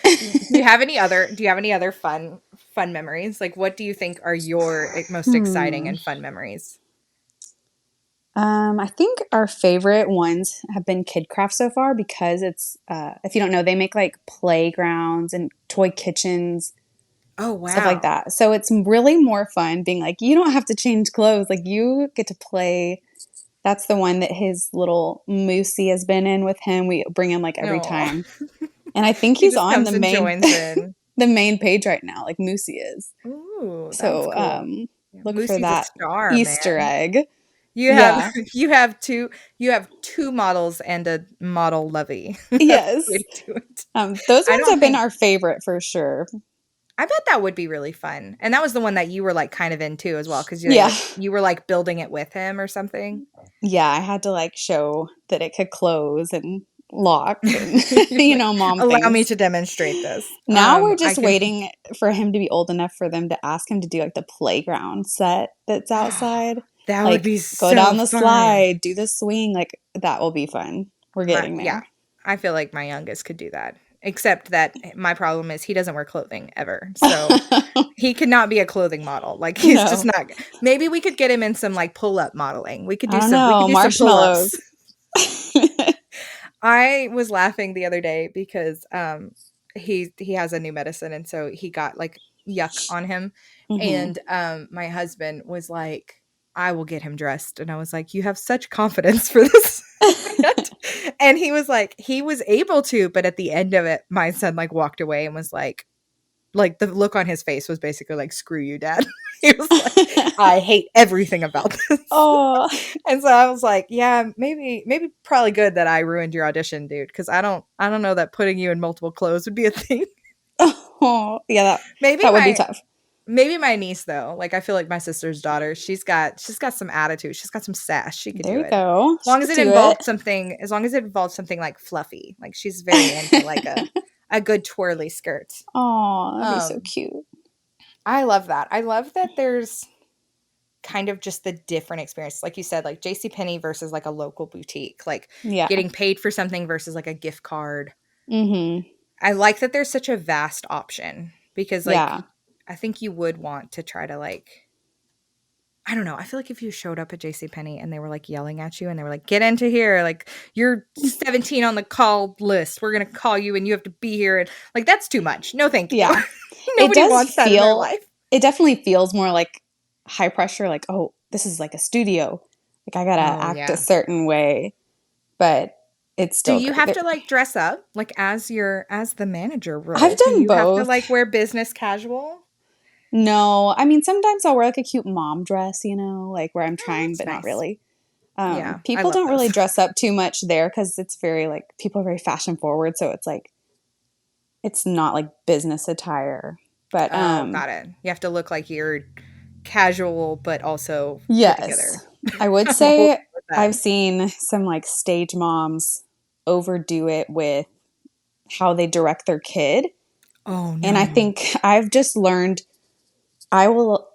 A: do you have any other fun memories? Like, what do you think are your most exciting
B: Hmm.
A: and fun memories?
B: I think our favorite ones have been KidCraft so far because it's, if you don't know, they make like playgrounds and toy kitchens,
A: Oh,
B: stuff like
A: wow.
B: that. So it's really more fun being like, you don't have to change clothes. Like you get to play. That's the one that his little Moosey has been in with him. We bring him like every
A: No,
B: time. And I think
A: he
B: he's
A: just
B: on
A: comes and joins in.
B: the main page right now, like Moosey is.
A: Ooh, that's
B: So
A: cool. Yeah,
B: look for
A: Moosey's a
B: that
A: star,
B: Easter
A: man.
B: egg.
A: You have
B: Yeah.
A: you have two models and a model lovey. That's the way
B: Yes.
A: to do it.
B: Those
A: I
B: ones
A: don't
B: have been
A: think
B: our favorite for sure.
A: I bet that would be really fun. And that was the one that you were like kind of into as well because
B: Yeah.
A: you were like building it with him or something.
B: Yeah, I had to like show that it could close and lock and
A: You're like,
B: mom
A: allow me
B: things.
A: to demonstrate this.
B: Now we're
A: I
B: just
A: can
B: waiting for him to be old enough for them to ask him to do like the playground set that's outside.
A: that would
B: Like
A: be
B: go
A: so
B: down the
A: fun.
B: slide, do the swing, like that will be fun. We're getting
A: Yeah,
B: there.
A: I feel like my youngest could do that. Except that my problem is he doesn't wear clothing ever. So he could not be a clothing model. Like he's just
B: No.
A: not. Maybe we could get him in some like pull-up modeling.
B: I don't
A: We could
B: know,
A: do some pull-ups.
B: marshmallows.
A: I was laughing the other day because he has a new medicine and so he got like yuck on him
B: Hmm.
A: and my husband was like I will get him dressed and I was like you have such confidence for this and he was like he was able to but at the end of it my son like walked away and was like the look on his face was basically like screw you dad. He was like I hate everything about this.
B: Oh,
A: And so I was like, yeah, maybe probably good that I ruined your audition, dude, because I don't know that putting you in multiple clothes would be a thing.
B: oh, yeah,
A: maybe
B: that would be
A: my
B: tough.
A: maybe my niece though. Like I feel like my sister's daughter, she's got some attitude. She's got some sass. She could
B: There
A: do
B: you
A: it.
B: go.
A: As
B: She
A: long as
B: could
A: it
B: do it.
A: involved something, as long as it involved something like fluffy. Like she's very into like a good twirly skirt.
B: Oh, that'd be so
A: Um
B: cute.
A: I love that. I love that there's kind of just the different experience. Like you said, like J.C. Penney versus like a local boutique, like
B: Yeah.
A: getting paid for something versus like a gift card.
B: Hmm.
A: I like that there's such a vast option because like
B: Yeah.
A: I think you would want to try to like I don't know. I feel like if you showed up at J.C. Penney and they were like yelling at you and they were like, get into here, like you're 17 on the call list. We're gonna call you and you have to be here. And like that's too much. No, thank you.
B: Yeah. It
A: Nobody
B: does
A: wants that in their
B: feel,
A: life.
B: it definitely feels more like high pressure, like, oh, this is like a studio. Like I gotta
A: Oh
B: act a
A: yeah.
B: certain way, but it's
A: Do
B: still
A: you
B: great.
A: have to like dress up like as the manager
B: I've
A: role? Do
B: done
A: you have to
B: both.
A: like wear business casual?
B: No, I mean, sometimes I'll wear like a cute mom dress, like where I'm
A: Oh,
B: trying,
A: that's
B: but not
A: nice.
B: really.
A: Yeah, I
B: People
A: love
B: don't really
A: those.
B: dress up too much there because it's very like people are very fashion forward, so it's like it's not like business attire. But
A: Oh, got it. You have to look like you're casual but also put together.
B: yes, I would
A: I'm all
B: say
A: with that.
B: I've seen some like stage moms overdo it with how they direct their kid.
A: Oh
B: And I
A: no.
B: think I've just learned I will,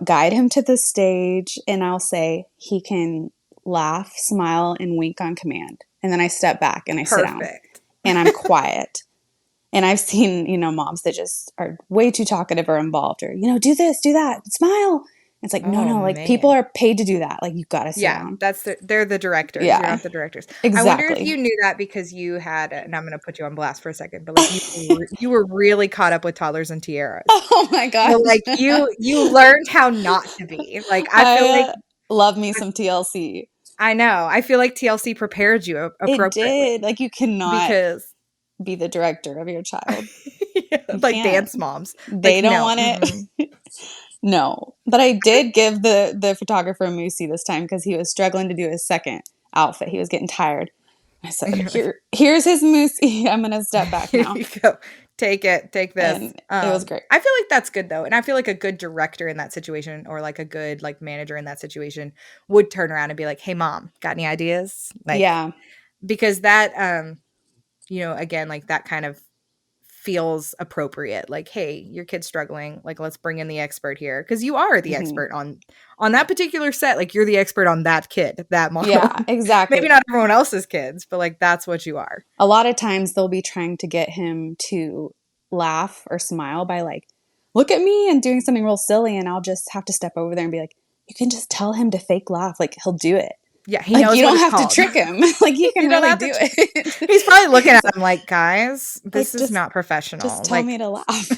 B: guide him to the stage and I'll say he can laugh, smile, and wink on command. And then I step back and I sit down
A: Perfect.
B: and I'm quiet. And I've seen, moms that just are way too talkative or involved or, do this, do that, smile. It's like, no,
A: Oh
B: no, like people
A: man.
B: are paid to do that. Like you got to sit
A: Yeah,
B: down.
A: they're the directors. You're
B: Yeah,
A: not the directors. I wonder if
B: exactly.
A: you knew that because you had, and I'm going to put you on blast for a second, but like you were really caught up with toddlers and tiaras.
B: Oh my gosh.
A: So like you learned how not to be. Like I feel like
B: I love me some TLC.
A: I know. I feel like TLC prepared you
B: It
A: appropriately
B: did. Like you cannot
A: because
B: be the director of your child.
A: yeah,
B: You
A: like
B: can't.
A: dance moms. Like
B: They don't
A: no.
B: want
A: Mm-mm.
B: it. No. But I did give the photographer a Moosey this time because he was struggling to do his second outfit. He was getting tired. I said,
A: You're like,
B: here's his moosey. I'm gonna step back
A: here
B: now.
A: you go. Take it. Take this.
B: And it was great.
A: I feel like that's good though. And I feel like a good director in that situation or like a good like manager in that situation would turn around and be like, "Hey mom, got any ideas?" Like
B: Yeah.
A: because that again, like that kind of feels appropriate. Like, "Hey, your kid's struggling. Like let's bring in the expert here because you are the
B: Hmm.
A: expert on that particular set. Like you're the expert on that kid, that model.
B: Yeah,
A: Maybe
B: exactly.
A: not everyone else's kids, but like that's what you are."
B: A lot of times they'll be trying to get him to laugh or smile by like, look at me and doing something real silly. And I'll just have to step over there and be like, you can just tell him to fake laugh. Like he'll do it.
A: Yeah, he
B: Like
A: knows
B: you
A: what
B: don't
A: it's
B: have to
A: called.
B: trick him. Like he can
A: You don't
B: really
A: have
B: do
A: to.
B: it.
A: He's probably looking at him like, guys, this
B: Like
A: is not professional.
B: just tell me
A: Like,
B: to laugh.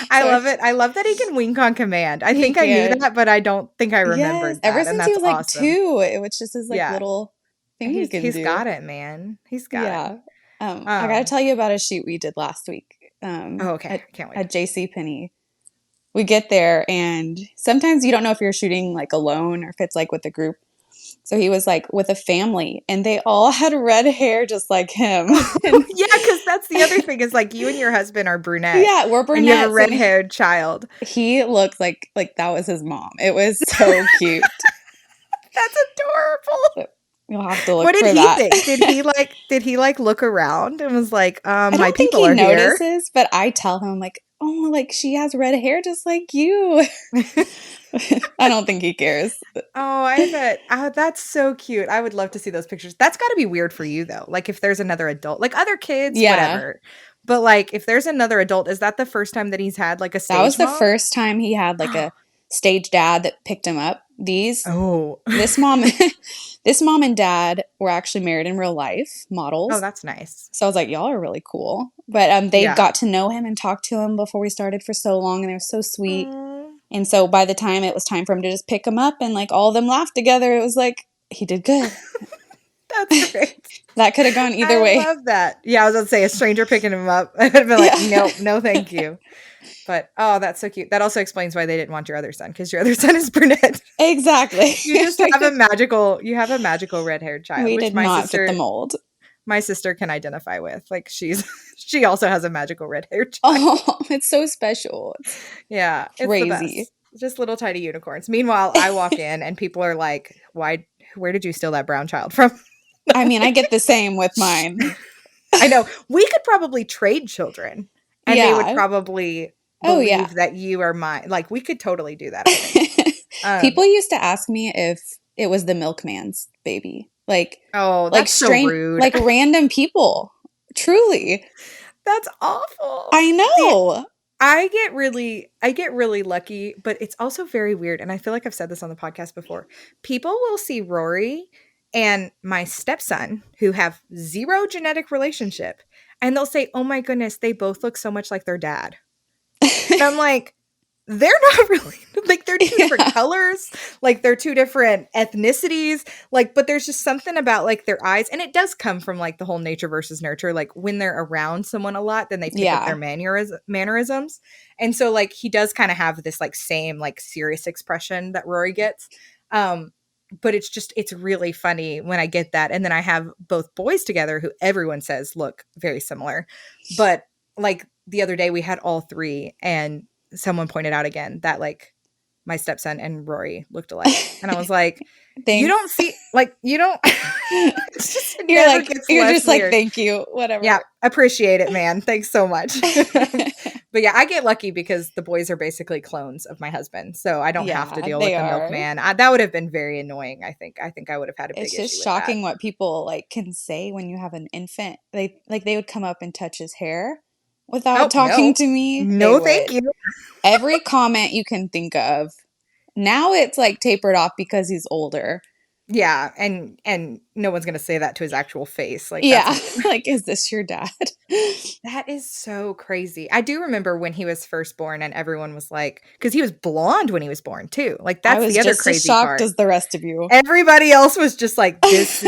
A: I
B: So
A: love it. I love that he can wink on command. I
B: he
A: think I knew
B: can.
A: that, but I don't think I
B: Yes.
A: remembered
B: Ever
A: that. And
B: since he
A: that's
B: was like
A: awesome.
B: 2, it was just his like
A: Yeah.
B: little thing he can
A: He's
B: do.
A: got it, man. He's got it.
B: Yeah. I gotta
A: Um,
B: tell you about a shoot we did last week.
A: oh, okay.
B: At
A: I can't wait.
B: JC Penney. We get there and sometimes you don't know if you're shooting like alone or if it's like with a group. So he was like with a family and they all had red hair just like him. And
A: Yeah, because that's the other thing is like you and your husband are brunette
B: yeah, we're
A: and you have a
B: brunettes and
A: red-haired child.
B: he looked like that was his mom. It was so cute.
A: That's adorable.
B: So you'll have to
A: What
B: look
A: did
B: for
A: he
B: that.
A: think? Did he like look around and was like,
B: I
A: my
B: don't think
A: people
B: he
A: are here?
B: notices, but I tell him like, "Oh, like she has red hair just like you." I don't think he cares.
A: Oh, I bet. Oh, that's so cute. I would love to see those pictures. That's got to be weird for you though. Like if there's another adult, like other kids,
B: Yeah,
A: whatever. But like if there's another adult, is that the first time that he's had like a
B: that was
A: stage
B: the
A: mom?
B: first time he had like a stage dad that picked him up.
A: Oh.
B: This mom, this mom and dad were actually married in real life,
A: Oh,
B: models.
A: that's nice.
B: So I was like, y'all are really cool. But they
A: Yeah.
B: got to know him and talked to him before we started for so long, and they were so sweet.
A: Oh,
B: And so by the time it was time for him to just pick him up and like all of them laughed together, it was like he did good.
A: that's great.
B: That could have gone either
A: I
B: way.
A: love that. Yeah, I was gonna say a stranger picking him up. I'd be like,
B: Yeah.
A: nope, no, thank you. But oh, that's so cute. That also explains why they didn't want your other son because your other son is brunette.
B: Exactly.
A: You just have a magical red-haired child,
B: We
A: which
B: did not fit the mold.
A: my sister can identify with. Like she also has a magical red-haired child.
B: Oh, it's so special. It's
A: Yeah, it's the
B: crazy.
A: best. Just little tiny unicorns. Meanwhile, I walk in and people are like, where did you steal that brown child from?
B: I mean, I get the same with mine.
A: I know. We could probably trade children and they would
B: Yeah.
A: probably
B: Oh, yeah.
A: believe that you are mine. Like we could totally do that, I think.
B: People
A: Um,
B: used to ask me if it was the milkman's baby.
A: oh,
B: Like
A: that's so
B: strange,
A: rude.
B: like random people. Truly.
A: That's awful.
B: I
A: See,
B: know.
A: I get really lucky, but it's also very weird. And I feel like I've said this on the podcast before. People will see Rory and my stepson, who have zero genetic relationship, and they'll say, "Oh my goodness, they both look so much like their dad." And I'm like, they're not really like they're two different
B: Yeah.
A: colors, like they're two different ethnicities, like, but there's just something about like their eyes, and it does come from like the whole nature versus nurture. Like when they're around someone a lot, then they pick up their
B: Yeah.
A: mannerisms. And so like he does kind of have this like same like serious expression that Rory gets. Um, but it's really funny when I get that. And then I have both boys together who everyone says look very similar. But like the other day we had all three and someone pointed out again that like my stepson and Rory looked alike. And I was like, you don't
B: Thanks.
A: see like you don't it's just it never gets
B: You're
A: less
B: just like,
A: weird.
B: thank you, whatever.
A: Yeah, appreciate it, man. Thanks so much. But yeah, I get lucky because the boys are basically clones of my husband. So I don't have to
B: Yeah,
A: deal with
B: they
A: the
B: are.
A: milkman. That would have been very annoying, I think. I think I would have had a big
B: It's
A: issue
B: just
A: with that.
B: shocking what people like can say when you have an infant. They would come up and touch his hair without
A: Oh,
B: talking
A: no.
B: to me. They
A: No, thank
B: would.
A: you.
B: Every comment you can think of. Now it's like tapered off because he's older.
A: Yeah, and no one's gonna say that to his actual face. Like that's
B: Yeah, like, is this your dad?
A: that is so crazy. I do remember when he was first born and everyone was like, because he was blonde when he was born too. Like
B: I
A: that's
B: was
A: the other
B: just as
A: crazy
B: shocked
A: part.
B: as the rest of you.
A: Everybody else was just like, this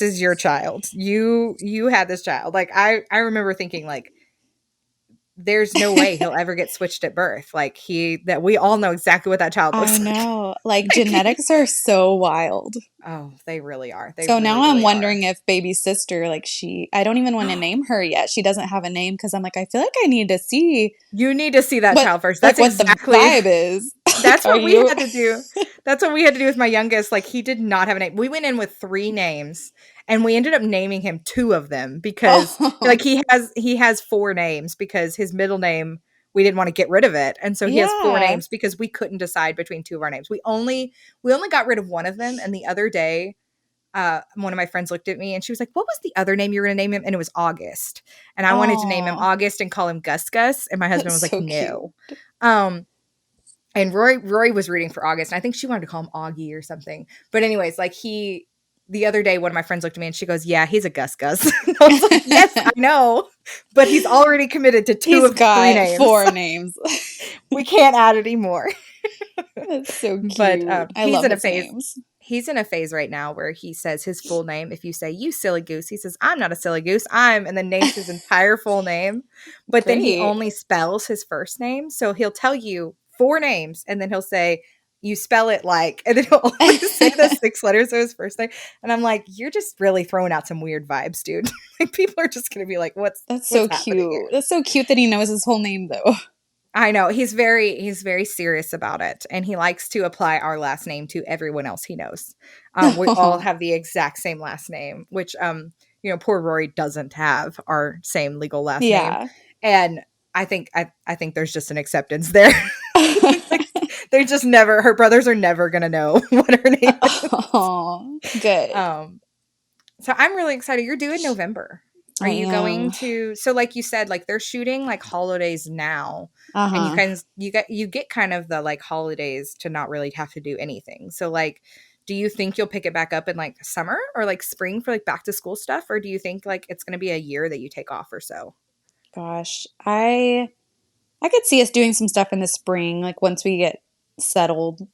A: is your child. You had this child. Like I remember thinking like there's no way he'll ever get switched at birth. Like that we all know exactly what that child
B: I
A: looks like.
B: know. Like
A: Like,
B: genetics are so wild.
A: oh, they really are. They
B: So
A: really,
B: now I'm
A: really are.
B: wondering if baby sister, like I don't even want to name her yet. She doesn't have a name because I'm like, I feel like I need to see
A: You need to see that
B: what,
A: child first.
B: like,
A: That's
B: what the
A: exactly
B: vibe is. Like,
A: that's
B: are
A: what we
B: you?
A: had to do. That's what we had to do with my youngest. Like he did not have a name. We went in with 3 names and we ended up naming him 2 of them because like
B: Oh,
A: he has 4 names because his middle name we didn't want to get rid of it. And so he has 4
B: yeah.
A: names because we couldn't decide between 2 of our names. We only got rid of one of them and the other day one of my friends looked at me and she was like, "What was the other name you were going to name him?" And it was August. And I wanted to name him
B: Oh,
A: August and call him Gus Gus. And my husband
B: that's
A: was like,
B: so cute.
A: "No." Um, and Rory was rooting for August. And I think she wanted to call him Augie or something. But anyways, like the other day, one of my friends looked at me and she goes, "Yeah, he's a Gus Gus." And I was like, "Yes, I know, but he's already committed to 2
B: He's
A: of the 3
B: got
A: names.
B: 4 names.
A: We can't add any more."
B: That's so
A: But
B: cute. I
A: he's
B: love
A: in a
B: his
A: phase.
B: names.
A: He's in a phase right now where he says his full name. If you say "you silly goose," he says, "I'm not a silly goose. I'm," and then names his entire full name. But then he
B: Great.
A: only spells his first name, so he'll tell you 4 names, and then he'll say, "You spell it like," and then he'll only say the 6 letters of his first name. And I'm like, "You're just really throwing out some weird vibes, dude." Like people are just gonna be like,
B: That's
A: what's
B: so
A: happening
B: cute.
A: here?"
B: That's so cute that he knows his whole name though.
A: I know he's very serious about it, and he likes to apply our last name to everyone else he knows. We all
B: Oh,
A: have the exact same last name, which poor Rory doesn't have our same legal last name,
B: yeah.
A: and I think there's just an acceptance there. Like, they're just never her brothers are never gonna know what her name is.
B: Oh, good.
A: Um, so I'm really excited. You're due in November. Are
B: I
A: you going
B: am.
A: to so like you said, like they're shooting like holidays now and
B: Uh-huh.
A: you get kind of the like holidays to not really have to do anything. So like do you think you'll pick it back up in like summer or like spring for like back to school stuff? Or do you think like it's gonna be a year that you take off or so?
B: Gosh, I could see us doing some stuff in the spring, like once we get settled.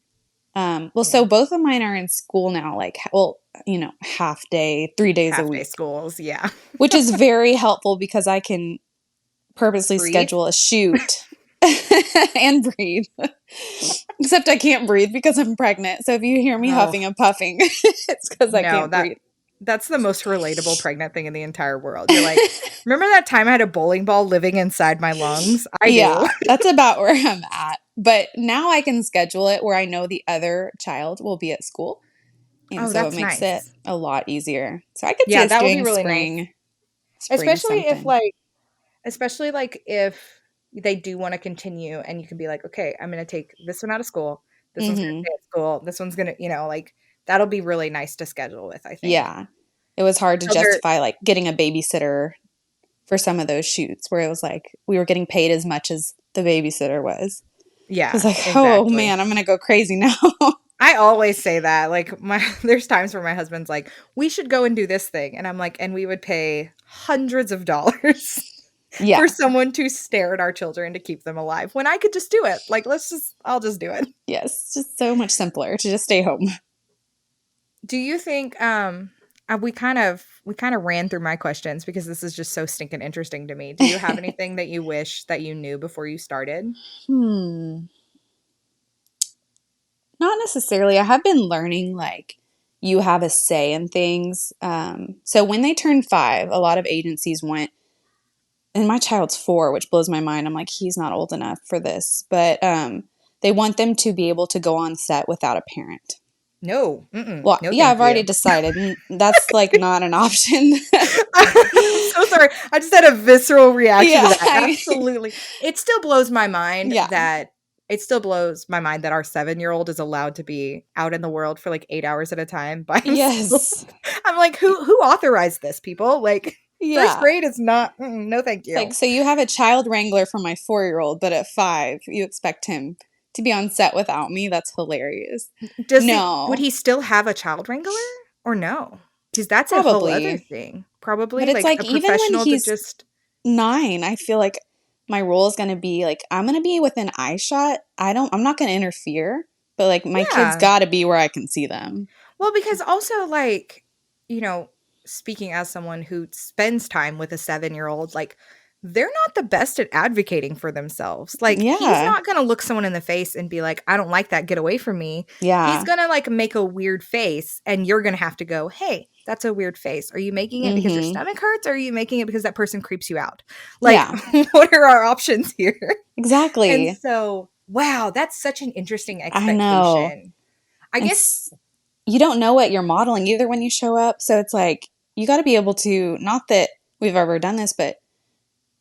B: Well,
A: Yeah.
B: so both of mine are in school now, like, well, half day, 3 days a
A: Half day
B: week,
A: schools, yeah.
B: which is very helpful because I can purposely
A: Breathe.
B: schedule a shoot and breathe. Except I can't breathe because I'm pregnant. So if you hear me
A: Oh,
B: huffing and puffing, it's because I
A: no,
B: can't breathe.
A: that's the most relatable pregnant thing in the entire world. You're like, "Remember that time I had a bowling ball living inside my lungs?" I do.
B: Yeah, that's about where I'm at. But now I can schedule it where I know the other child will be at school. And
A: Oh,
B: so it
A: that's
B: makes it
A: nice.
B: a lot easier. So I could see
A: Yeah,
B: us
A: that would be
B: doing
A: really nice.
B: spring
A: Especially if
B: something.
A: like especially like if they do want to continue and you can be like, "Okay, I'm going to take this one out of school. This one's going to
B: Hmm.
A: stay at school. This one's going to, like that'll be really nice to schedule with, I think."
B: Yeah. It was hard to
A: So they're
B: justify like getting a babysitter for some of those shoots where it was like we were getting paid as much as the babysitter was. I was
A: yeah,
B: like, oh
A: exactly.
B: man, I'm gonna go crazy now.
A: I always say that. Like there's times where my husband's like, "We should go and do this thing." And I'm like, "And we would pay hundreds of dollars
B: Yeah.
A: for someone to stare at our children to keep them alive when I could just do it. Like I'll just do it."
B: Yes. Just so much simpler to just stay home.
A: Do you think we kind of ran through my questions because this is just so stinking interesting to me. Do you have anything that you wish that you knew before you started?
B: Hmm. Not necessarily. I have been learning like you have a say in things. So when they turn 5, a lot of agencies want, and my child's 4, which blows my mind. I'm like, he's not old enough for this, but they want them to be able to go on set without a parent.
A: No. Mm-mm.
B: Well,
A: No,
B: yeah,
A: thank
B: I've already
A: you.
B: decided that's like not an option.
A: I'm so sorry. I just had a visceral reaction to
B: Yeah,
A: that. Absolutely. It still blows my mind
B: yeah,
A: that our 7-year-old is allowed to be out in the world for like 8 hours at a time by himself.
B: yes,
A: I'm like, who authorized this, people? Like first
B: yeah.
A: grade is not no thank
B: Like,
A: you.
B: so you have a child wrangler for my 4-year-old, but at 5, you expect him to be on set without me? That's hilarious.
A: Would
B: No,
A: he still have a child wrangler or no? Because that's a whole other
B: probably.
A: thing.
B: But
A: Probably
B: it's
A: like
B: like
A: a
B: even when
A: professional to
B: he's
A: just
B: 9, I feel like my role is going to be like I'm going to be within eye shot. I'm not going to interfere, but like my kids
A: yeah.
B: got to be where I can see them.
A: Well, because also like, you know, speaking as someone who spends time with a 7-year-old, like they're not the best at advocating for themselves. Like, he's
B: Yeah.
A: not going to look someone in the face and be like, I don't like that. Get away from me. He's
B: Yeah.
A: going to like make a weird face and you're going to have to go, hey, that's a weird face. Are you making it because your
B: Mm-hmm.
A: stomach hurts? Or are you making it because that person creeps you out? Like,
B: Yeah.
A: what are our options here? And
B: Exactly.
A: so, wow, that's such an interesting
B: I know.
A: expectation. I
B: And
A: guess,
B: you don't know what you're modeling either when you show up. So it's like, you got to be able to, not that we've ever done this, but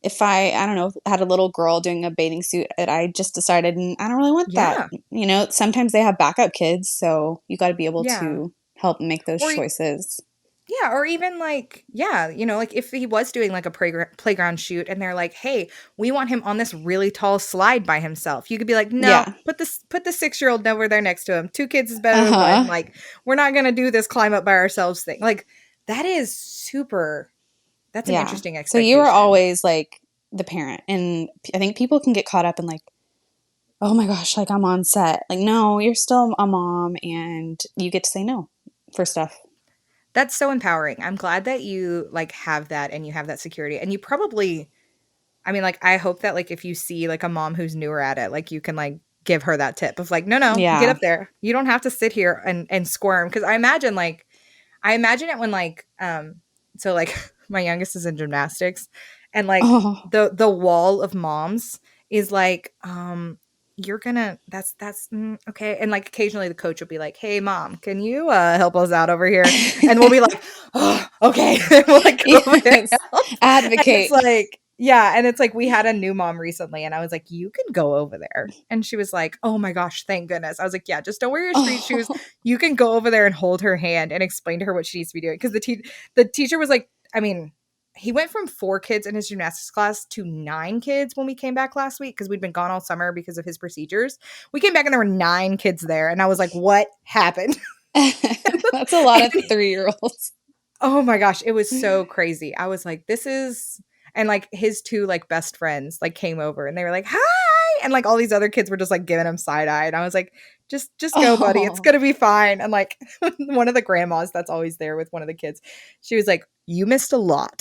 B: if I don't know, had a little girl doing a bathing suit that I just decided, I don't really want that.
A: yeah,
B: You know, sometimes they have backup kids. So you got to be able
A: yeah.
B: to help make those
A: Or
B: choices.
A: yeah, or even like, yeah, like if he was doing like a playground shoot and they're like, "Hey, we want him on this really tall slide by himself." You could be like, "No,
B: Yeah.
A: put the 6-year-old over there next to him. Two kids is better
B: Uh
A: than one.
B: huh.
A: Like, we're not going to do this climb up by ourselves thing." Like, that is super that's an
B: Yeah.
A: interesting
B: So you were
A: expectation.
B: always like the parent. And I think people can get caught up in like, oh my gosh, like I'm on set. Like, no, you're still a mom and you get to say no for stuff.
A: That's so empowering. I'm glad that you like have that and you have that security. And you probably I mean, like, I hope that, like, if you see, like, a mom who's newer at it, like, you can, like, give her that tip of, like, "No, no, get
B: Yeah.
A: up there. You don't have to sit here and squirm." Because I imagine it when, like, so, like, my youngest is in gymnastics, and, like,
B: Oh.
A: the wall of moms is, like, "You're gonna okay," and, like, occasionally the coach will be like, "Hey, mom, can you, help us out over here?" And we'll be like, "Oh, okay." We'll, like, go over there
B: Yes.
A: and help, and it's
B: Advocate.
A: like yeah, and it's like we had a new mom recently, and I was like, "You can go over there." And she was like, "Oh my gosh, thank goodness." I was like, "Yeah, just don't wear your street shoes.
B: Oh.
A: You can go over there and hold her hand and explain to her what she needs to be doing." Because the teacher was like, I mean, he went from 4 kids in his gymnastics class to 9 kids when we came back last week because we'd been gone all summer because of his procedures. We came back and there were 9 kids there, and I was like, "What happened?"
B: That's a lot of
A: And
B: 3-year-olds.
A: oh my gosh, it was so crazy. I was like, "This is," and like his two like best friends like came over and they were like, "Hi," and like all these other kids were just like giving him side eye, and I was like, "Just go, buddy. It's
B: Oh.
A: gonna be fine." And like one of the grandmas that's always there with one of the kids, she was like, "You missed a lot."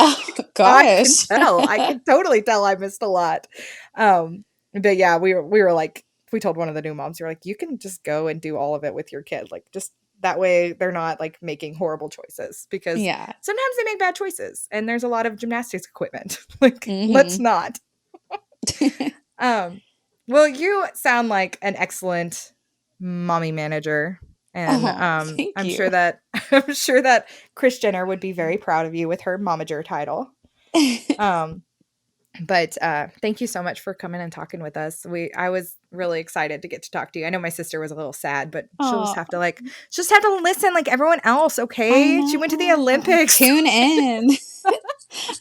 B: Oh
A: I can
B: gosh.
A: tell. I can totally tell I missed a lot. But yeah, we were like, we told one of the new moms, we were like, you can just go and do all of it with your kid. Like, just that way they're not like making horrible choices because
B: Yeah.
A: sometimes they make bad choices and there's a lot of gymnastics equipment. Like, let's
B: Hmm.
A: not. Um, well, you sound like an excellent mommy manager. And
B: Oh, thank
A: I'm
B: you.
A: sure that I'm sure that Kris Jenner would be very proud of you with her momager title. Um, but thank you so much for coming and talking with us. I was really excited to get to talk to you. I know my sister was a little sad, but
B: Oh,
A: she'll just have to listen like everyone else,
B: I
A: okay? She went to the
B: know.
A: Olympics.
B: Tune in.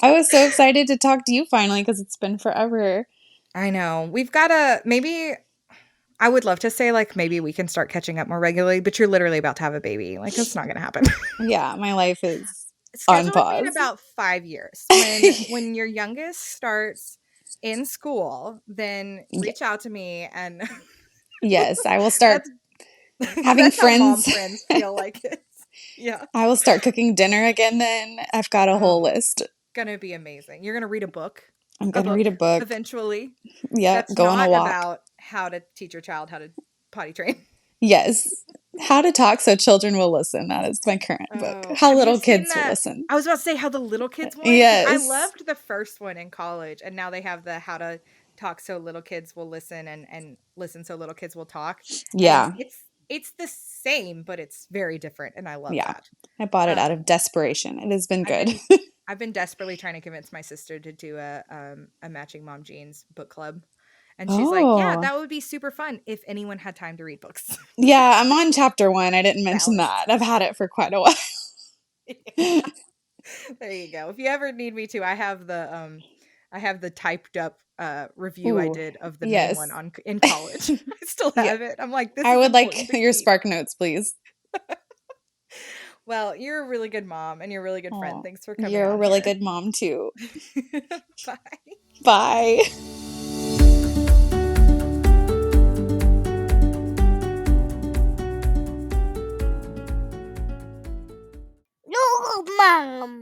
B: I was so excited to talk to you finally because it's been forever.
A: I know. We've got to maybe I would love to say like maybe we can start catching up more regularly, but you're literally about to have a baby. Like it's not going to happen.
B: Yeah, my life is on
A: Schedule with me in
B: pause.
A: about 5 years. When your youngest starts in school, then
B: Yeah,
A: reach out to me and
B: yes, I will start
A: that's
B: having
A: that's how mom
B: friends.
A: friends feel like it. Yeah.
B: I will start cooking dinner again then. I've got a whole
A: Oh,
B: list.
A: gonna be amazing. You're gonna read
B: I'm
A: a
B: going to read
A: book
B: a book.
A: eventually
B: Yeah,
A: that's
B: go on a
A: not
B: walk.
A: about how to teach your child how to potty train.
B: Yes. How to talk so children will listen. That is my current book.
A: Oh,
B: How
A: have you
B: little
A: seen
B: kids will
A: that?
B: listen.
A: I was about to say how the little kids one, because I
B: Yes.
A: loved the first one in college, and now they have the how to talk so little kids will listen and listen so little kids will talk. And
B: Yeah.
A: it's the same, but it's very different, and I love
B: Yeah.
A: that.
B: I bought it out of
A: Um,
B: desperation. It has been
A: I've
B: good.
A: been I've been desperately trying to convince my sister to do a matching mom jeans book club. And she's like, "Yeah,
B: Oh.
A: that would be super fun if anyone had time to read books."
B: Yeah, I'm on chapter 1. I didn't mention
A: Ballast.
B: that. I've had it for quite a while.
A: There you go. If you ever need me to, I have the typed up review I
B: Ooh.
A: did of the main one
B: Yes.
A: on in college. I still
B: Yeah.
A: have it. I'm like, this
B: I
A: is
B: would
A: important
B: like
A: to
B: your
A: keep.
B: spark notes, please.
A: Well, you're a really good mom and you're a really good friend.
B: Oh,
A: Thanks for coming
B: you're a
A: on
B: really
A: here.
B: good mom too.
A: Bye.
B: Bye.
C: No, mom.